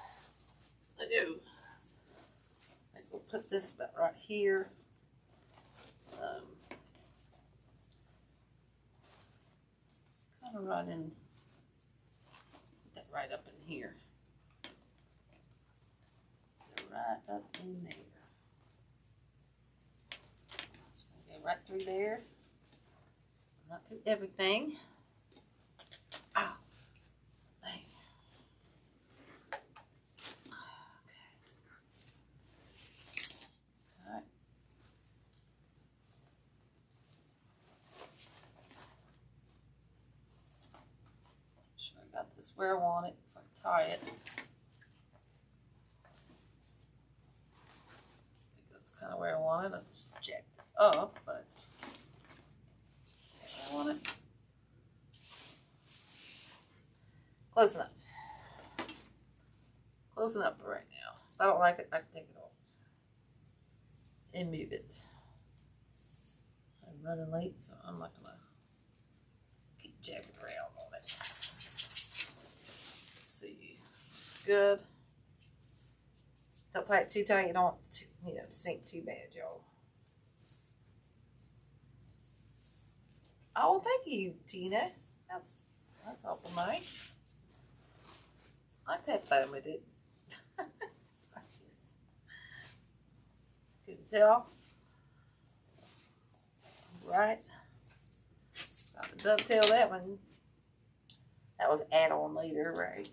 We'll put this about right here. Kind of right in. Put that right up in here. Right up in there. It's going to go right through there. Not through everything. Ow. Dang. Okay. Alright. Make sure I got this where I want it before I tie it. Kind of where I want it. I just jacked it up, but I want it close enough. Close enough for right now. If I don't like it, I can take it off and move it. I'm running late, so I'm not gonna keep jacking around on it. Let's see. Good. Don't tie it too tight. You don't want it to, sink too bad, y'all. Oh, thank you, Tina. That's awful nice. I like to have fun with it. Couldn't tell. Right. Got to dovetail that one. That was add-on later, right?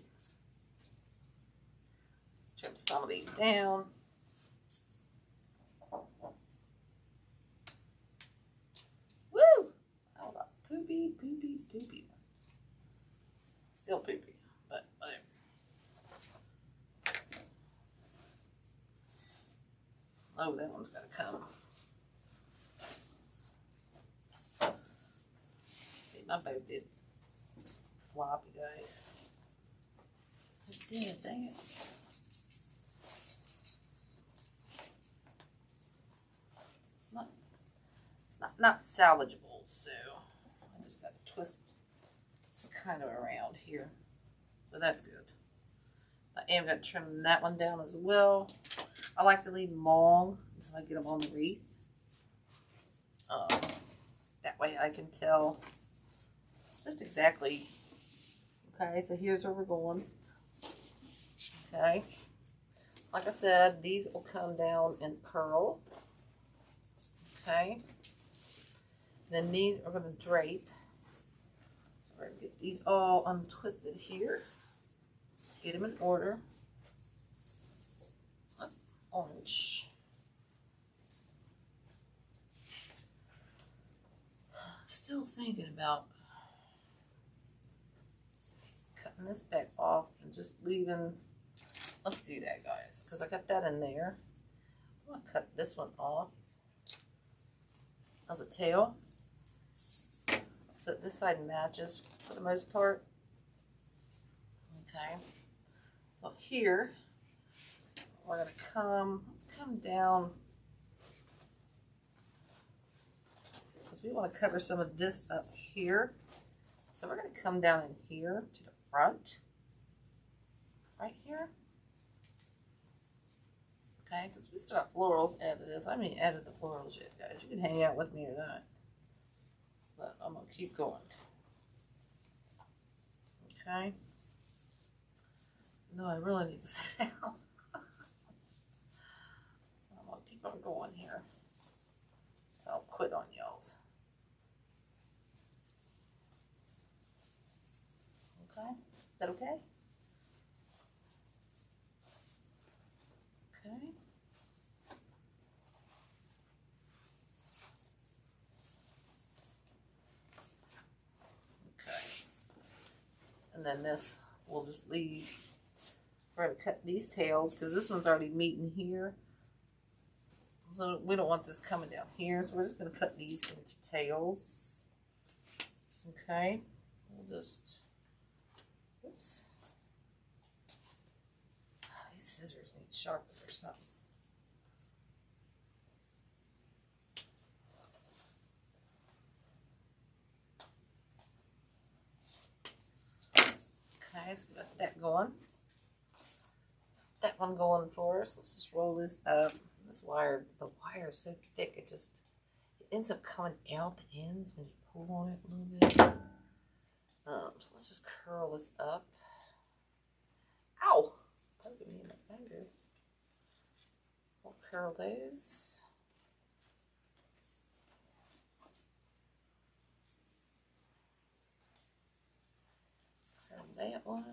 Trim some of these down. Woo! That was a poopy, poopy, poopy one. Still poopy, but whatever. Oh, that one's gotta come. See, my boat did flop, you guys. It did, dang it. Not salvageable, so I just got to twist this kind of around here, so that's good. I am going to trim that one down as well. I like to leave them long until I get them on the wreath. That way I can tell just exactly. Okay, so here's where we're going. Okay, like I said, these will come down and curl. Okay. Then these are going to drape. So we're going to get these all untwisted here. Get them in order. Orange. Still thinking about cutting this back off and just leaving. Let's do that, guys, because I got that in there. I'm going to cut this one off as a tail. So that this side matches for the most part. Okay. So here, we're going to let's come down. Because we want to cover some of this up here. So we're going to come down in here to the front. Right here. Okay, because we still got florals added to this. I haven't added the florals yet, guys. You can hang out with me or not. But I'm going to keep going. Okay. No, I really need to sit down. I'm going to keep on going here. So I'll quit on y'all's. Okay. Is that okay? Okay. And then this we'll just leave. We're going to cut these tails because this one's already meeting here. So we don't want this coming down here. So we're just going to cut these into tails. Okay. We'll just sharpen or something. Okay, so we got that going. That one going for us. Let's just roll this up. This wire, the wire is so thick, it ends up coming out the ends when you pull on it a little bit. So let's just curl this up. Ow! Poking me in the finger. We'll curl those. Curl that one.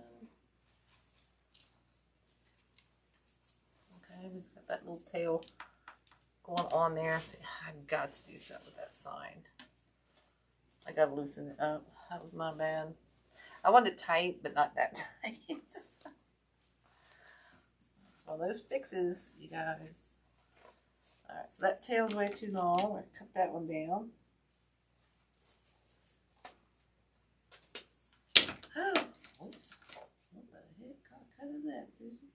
Okay, we've got that little tail going on there. See, I've got to do something with that sign. I gotta loosen it up. That was my bad. I wanted it tight, but not that tight. It's one of those fixes, you guys. Alright, so that tail's way too long. I'm gonna cut that one down. Oh, oops. What the heck kind of cut is that, Susan?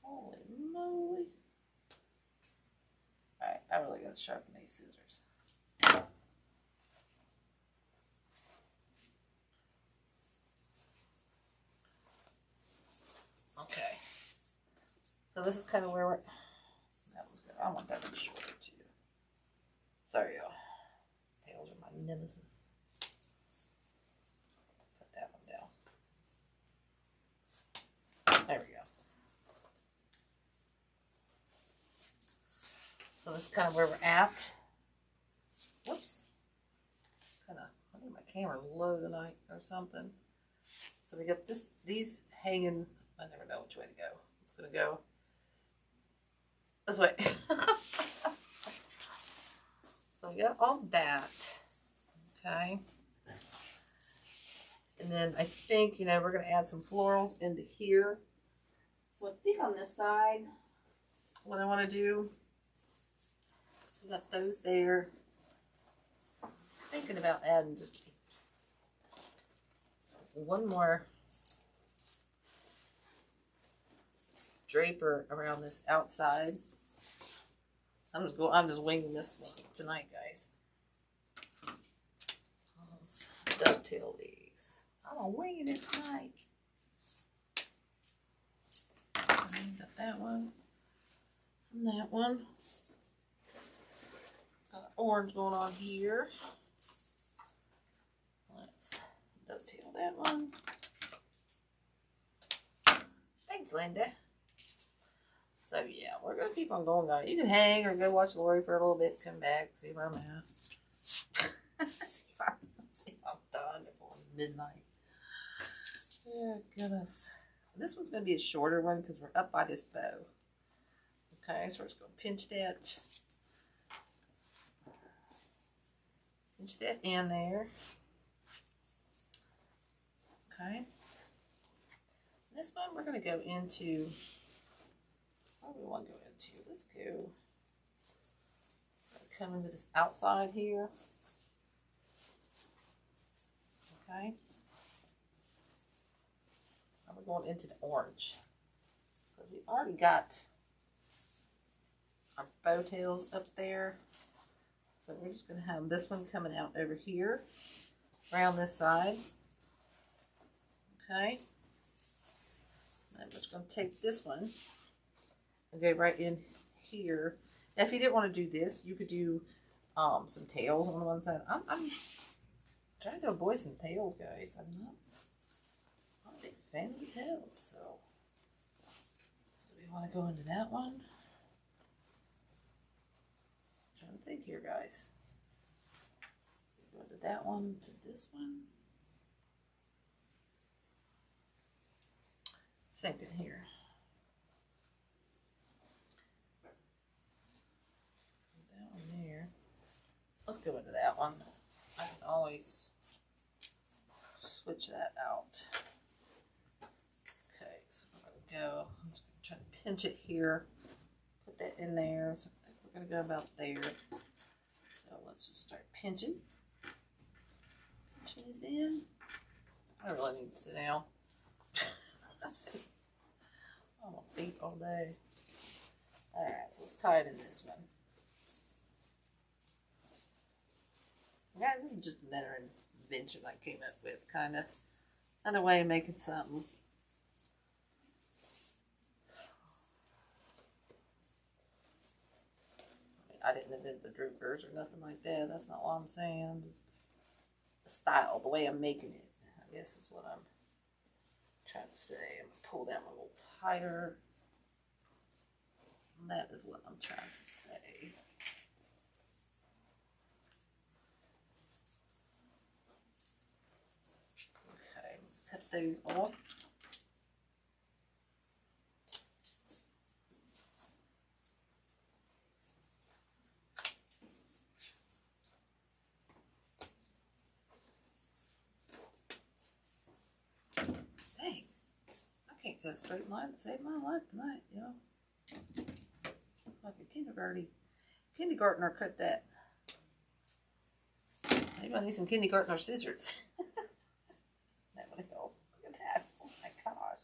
Holy moly. Alright, I really gotta sharpen these scissors. Okay. So this is kind of where we're... That one's good. I want that one shorter too. Sorry, y'all. Tails are my nemesis. Put that one down. There we go. So this is kind of where we're at. Whoops. I think my camera low tonight or something. So we got these hanging. I never know which way to go. It's gonna go this way. So we got all that. Okay. And then I think, we're gonna add some florals into here. So I think on this side, what I want to do, we got those there. Thinking about adding just one more draper around this outside. I'm just winging this one tonight, guys. Let's dovetail these. I'm winging it tonight. Got that one and that one. Got an orange going on here. Let's dovetail that one. Thanks, Linda. So yeah, we're gonna keep on going, guys. You can hang or go watch Lori for a little bit, come back, see where I'm at. see if I'm done before midnight. Yeah, goodness. This one's gonna be a shorter one because we're up by this bow. Okay, so we're just gonna pinch that in there. Okay. This one we're gonna go into. What do we want to go into? Let's go. Come into this outside here. Okay. Now we're going into the orange. Because we already got our bow tails up there. So we're just going to have this one coming out over here. Around this side. Okay. I'm just going to take this one. And go right in here. Now, if you didn't want to do this, you could do some tails on one side. I'm trying to avoid some tails, guys. I'm not a big fan of the tails, so we want to go into that one. I'm trying to think here, guys. So go into that one to this one. Thinking here. Let's go into that one. I can always switch that out. Okay, so we're going to go. I'm just going to try to pinch it here. Put that in there. So I think we're going to go about there. So let's just start pinching. Pinch this in. I really need to sit down. Let's see. Oh, feet all day. Alright, so let's tie it in this one. Yeah, this is just another invention I came up with, kind of. Another way of making something. I didn't invent the droopers or nothing like that. That's not what I'm saying. Just the style, the way I'm making it, I guess is what I'm trying to say. I'm going to pull down a little tighter. That is what I'm trying to say. Okay, let's cut those off. Dang, I can't cut a straight line to save my life tonight, you know. Like a kindergartner cut that. Maybe I need some kindergartner scissors. That would help. Look at that. Oh my gosh.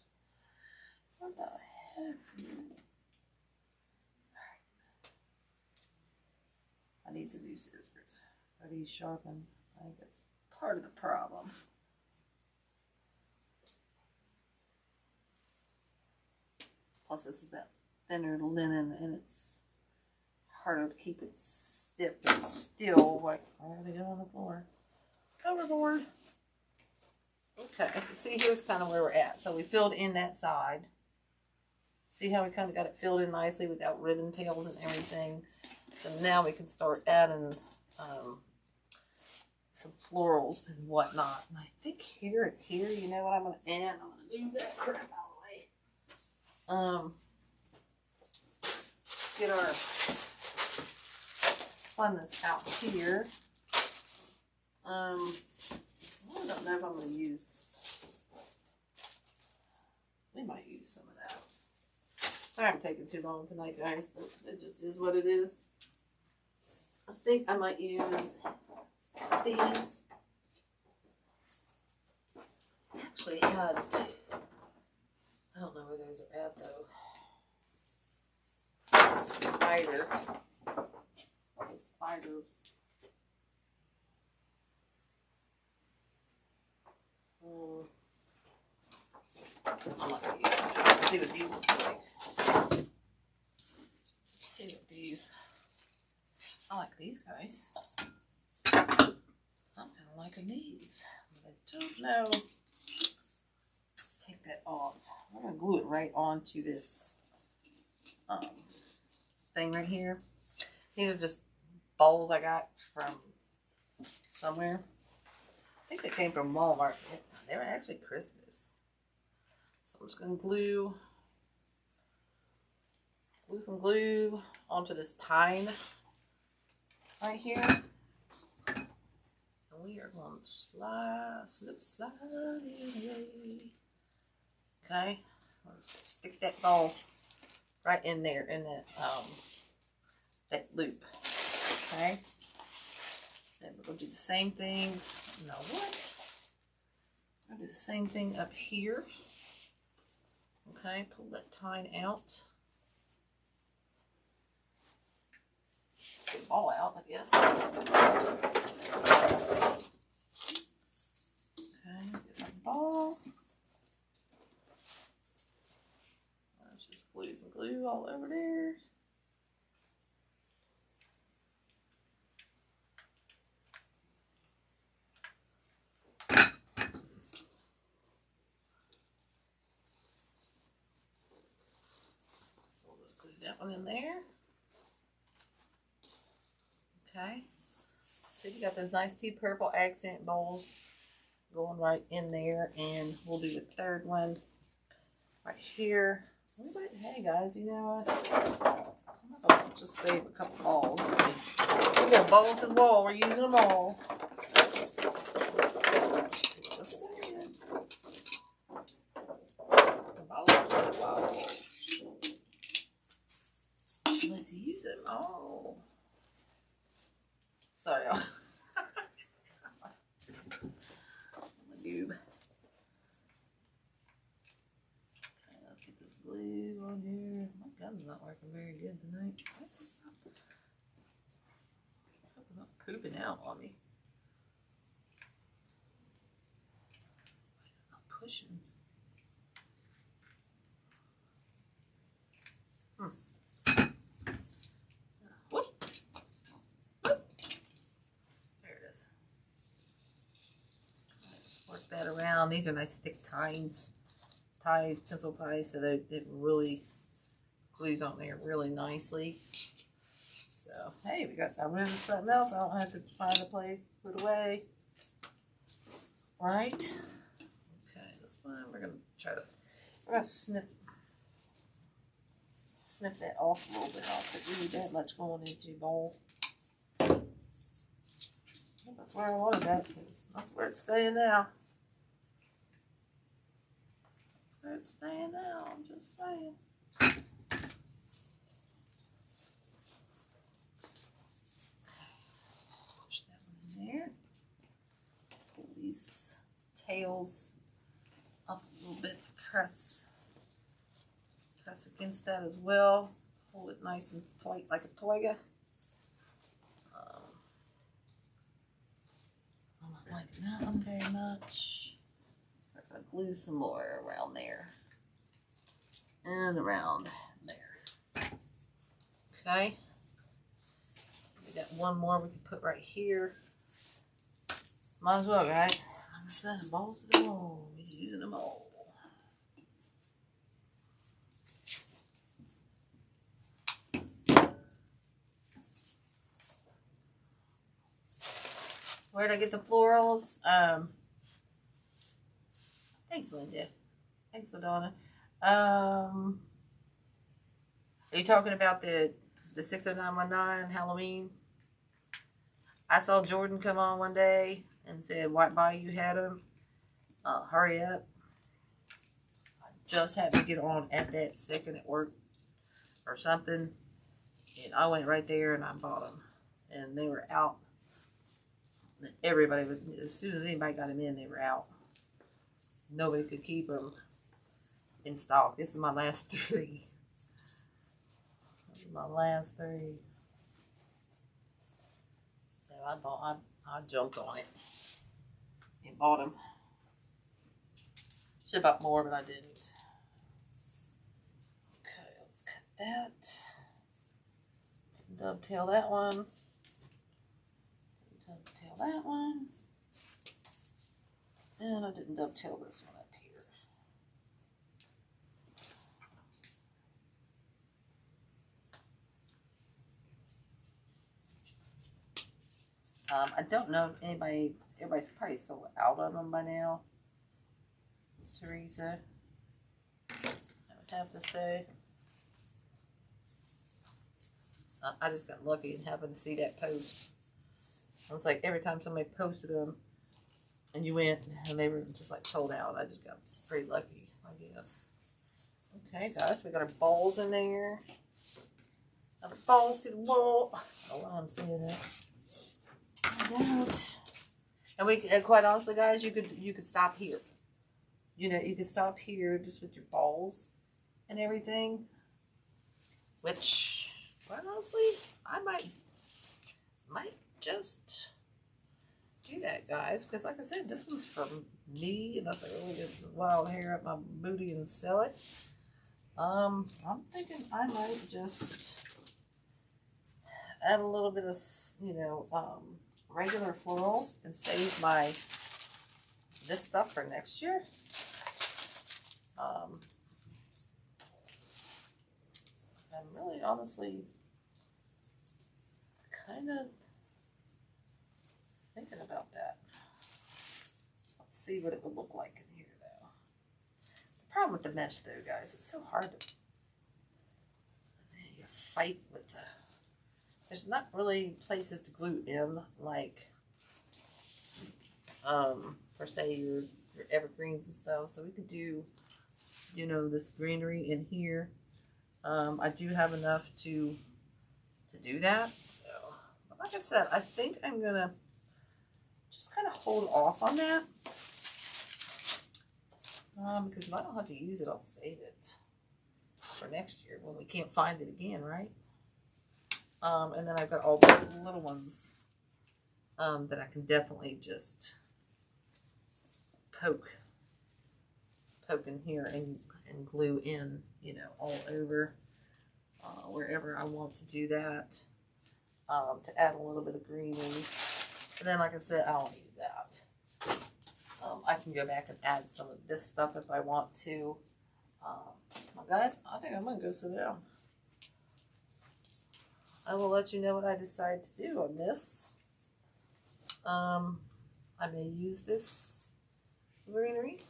What the heck's in that? I need some new scissors. Are these sharpened? I think that's part of the problem. Plus this is that thinner linen and it's harder to keep it stiff and still. Like, where are they going on the floor? Overboard. Okay, so see, here's kind of where we're at. So we filled in that side. See how we kind of got it filled in nicely without ribbon tails and everything. So now we can start adding some florals and whatnot. And I think here, you know what I'm going to add? I'm going to move that crap out of the way. Get our funness out here. I don't know if I'm going to use, we might use some of that. Sorry I'm taking too long tonight, guys, but it just is what it is. I think I might use these. Actually had, I don't know where those are at though. Spider. The spiders. I'm not going to use them. Let's see what these look like. Let's see what these. I like these guys. I'm kind of liking these. But I don't know. Let's take that off. I'm going to glue it right onto this thing right here. These are just bowls I got from somewhere. I think they came from Walmart. They were actually Christmas. So I'm just going to glue some glue onto this tine right here. And we are going to slide it away. Okay. I'm just going to stick that ball right in there in that loop. Okay. Then we're going to do the same thing. You know what? I'll do the same thing up here. Okay, pull that tine out. Get the ball out, I guess. Okay, get my ball. Let's just glue some glue all over there. That one in there. Okay. So you got those nice two purple accent bowls going right in there, and we'll do the third one right here. Hey guys, you know what? I'll just save a couple balls. We're going balls to the wall. We're using them all. Just saying. Balls to the wall. Let's use them all. Sorry, I'm a noob. Okay, let's get this glue on here. My gun's not working very good tonight. Why is this not pooping out on me? Why is it not pushing? Whoop. Whoop. There it is. Just work that around. These are nice thick ties, pencil ties, so that it really glues on there really nicely. So, hey, I rid of something else. I don't have to find a place to put away. Right? Okay, this one we're gonna snip that off a little bit. I'll put really that much going into your bowl. That's where I wanted that, because that's where it's staying now. That's where it's staying now, I'm just saying. Push that one in there. Pull these tails up a little bit to press against that as well. Hold it nice and tight like a toiga. I'm not liking that one very much. We're going to glue some more around there. And around there. Okay. We got one more we can put right here. Might as well, guys. I'm saying balls to the wall. We're using them all. Where did I get the florals? Thanks, Linda. Thanks, Adonna. Are you talking about the 60919 Halloween? I saw Jordan come on one day and said, "White Bayou had them. Hurry up." I just happened to get on at that second at work or something, and I went right there and I bought them, and they were out. Everybody, as soon as anybody got them in, they were out. Nobody could keep them in stock. This is my last 3. This is my last 3. So I jumped on it and bought them. Should have bought more, but I didn't. Okay, let's cut that. Dovetail that one. Dovetail that one. And I didn't dovetail this one up here. I don't know if everybody's probably so out on them by now. Teresa, I would have to say. I just got lucky and happened to see that post. It's like every time somebody posted them and you went and they were just like sold out. I just got pretty lucky, I guess. Okay, guys, we got our balls in there. Our balls to the wall. I don't know why I'm saying that. And quite honestly, guys, you could stop here. You know, you could stop here just with your balls and everything. Which, quite honestly, I might just do that, guys, because like I said, this one's for me, unless I really get wild hair up my booty and sell it. I'm thinking I might just add a little bit of, regular florals and save this stuff for next year. I'm really honestly kind of thinking about that. Let's see what it would look like in here, though. The problem with the mesh, though, guys, it's so hard to fight with the. There's not really places to glue in, like, for say your evergreens and stuff. So we could do, this greenery in here. I do have enough to do that. So, but like I said, I think I'm gonna just kind of hold off on that, because if I don't have to use it, I'll save it. for next year when we can't find it again, right? And then I've got all the little ones that I can definitely just poke in here and glue in, you know, all over wherever I want to do that, to add a little bit of greenery. And then, like I said, I don't use that. I can go back and add some of this stuff if I want to. Well, guys, I think I'm going to go sit down. I will let you know what I decide to do on this. I may use this greenery.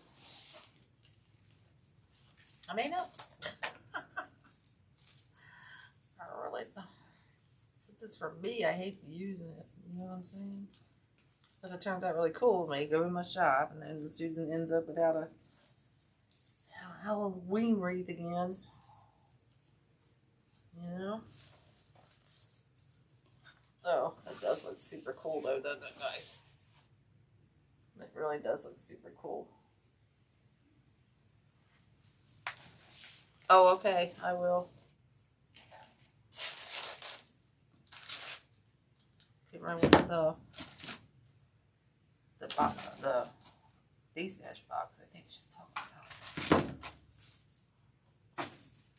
I may not. I really, since it's for me, I hate using it. You know what I'm saying? If it turns out really cool, I may go in my shop, and then Susan ends up without a Halloween wreath again. You know? Oh, that does look super cool though, doesn't it, guys? It really does look super cool. Oh, okay, I will. Get right with the D-stash box, I think she's talking about.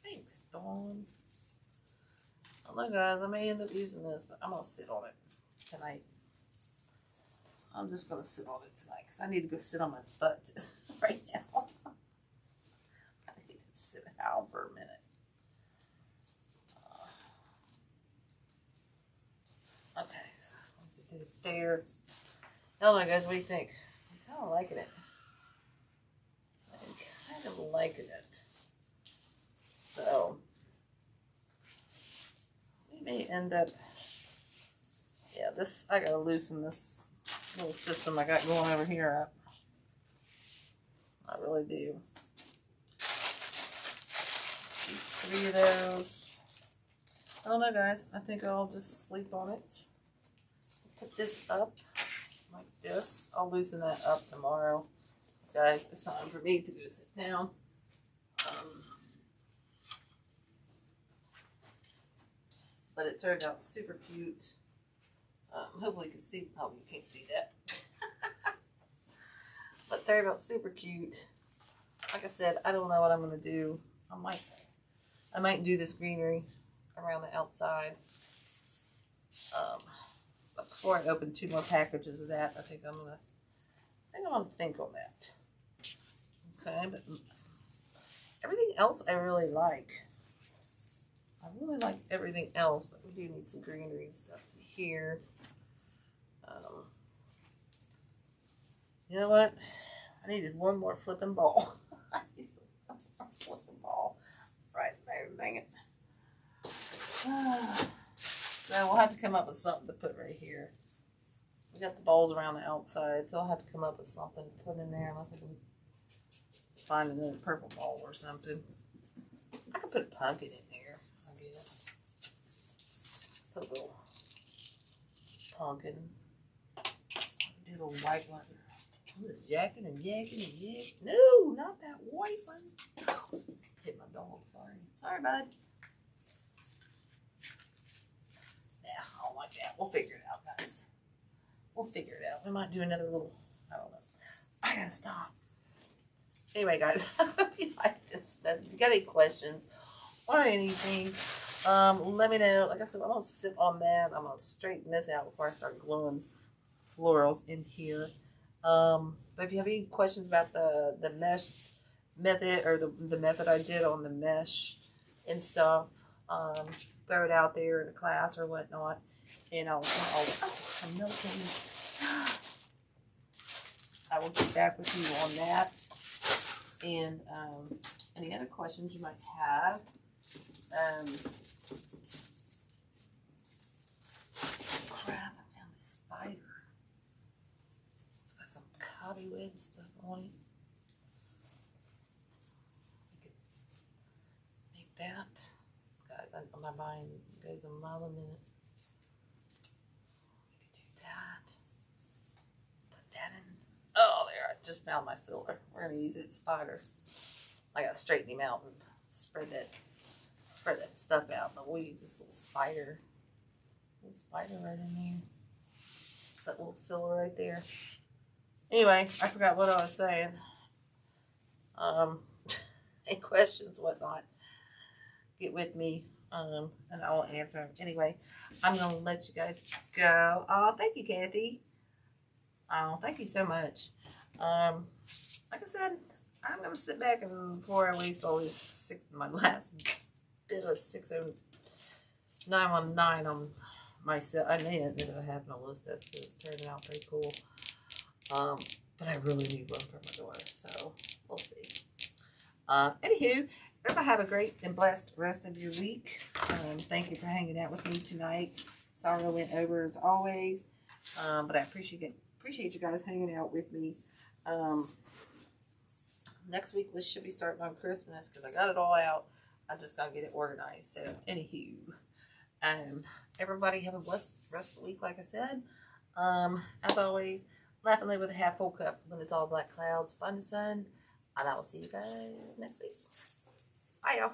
Thanks, Dawn. Look, guys, I may end up using this, but I'm going to sit on it tonight. I'm just going to sit on it tonight because I need to go sit on my butt right now. I need to sit down for a minute. Okay, so I'm going to do it there. Oh my guys, what do you think? I'm kind of liking it. I'm kind of liking it. So may end up, yeah, this, I gotta loosen this little system I got going over here up. I really do. Three of those. I don't know, guys. I think I'll just sleep on it. Put this up like this. I'll loosen that up tomorrow. Guys, it's time for me to go sit down. But it turned out super cute. Hopefully you can see. Oh, you can't see that. But it turned out super cute. Like I said, I don't know what I'm gonna do. I might do this greenery around the outside. But before I open 2 more packages of that, I think I'm gonna think on that. Okay, but everything else I really like. I really like everything else, but we do need some greenery and stuff here. You know what? I needed one more flipping ball. I needed one more flipping ball right there. Dang it. So we'll have to come up with something to put right here. We got the balls around the outside, so I'll have to come up with something to put in there unless I can find another purple ball or something. I could put a pumpkin in there, I guess. Put a little pumpkin. Do a little white one. I'm just yakking and yakking and yakking. No, not that white one. Hit my dog, sorry. Sorry, bud. Yeah, I don't like that. We'll figure it out, guys. We'll figure it out. We might do another little, I don't know. I gotta stop. Anyway, guys, I hope you like this. But if you got any questions or anything, let me know. Like I said, I'm gonna sit on that. I'm gonna straighten this out before I start gluing florals in here. But if you have any questions about the mesh method or the method I did on the mesh and stuff, throw it out there in a class or whatnot, and I'm melting. I will get back with you on that. And any other questions you might have. Crap, I found a spider. It's got some cobweb stuff on it. We could make that. Guys, I'm not buying you guys a mile a minute. We could do that. Put that in. Oh, there, I just found my filler. We're going to use that spider. I got to straighten him out and spread that spread that stuff out, but we'll use this little spider right in there. It's that little filler right there. Anyway, I forgot what I was saying. Any questions, whatnot, get with me, and I will answer them. Anyway, I'm going to let you guys go. Oh, thank you, Kathy. Oh, thank you so much. Like I said, I'm going to sit back and before I waste all this my last bit of 60919 on myself. I may end up having a list that's good. It's turning out pretty cool. But I really need one for my daughter, so we'll see. Anywho, everybody have a great and blessed rest of your week. Thank you for hanging out with me tonight. Sorry I went over as always, but I appreciate you guys hanging out with me. Next week we should be starting on Christmas because I got it all out. I just gotta get it organized. So, anywho, everybody have a blessed rest of the week. Like I said, as always, laugh and live with a half full cup. When it's all black clouds, find the sun. And I will see you guys next week. Bye, y'all.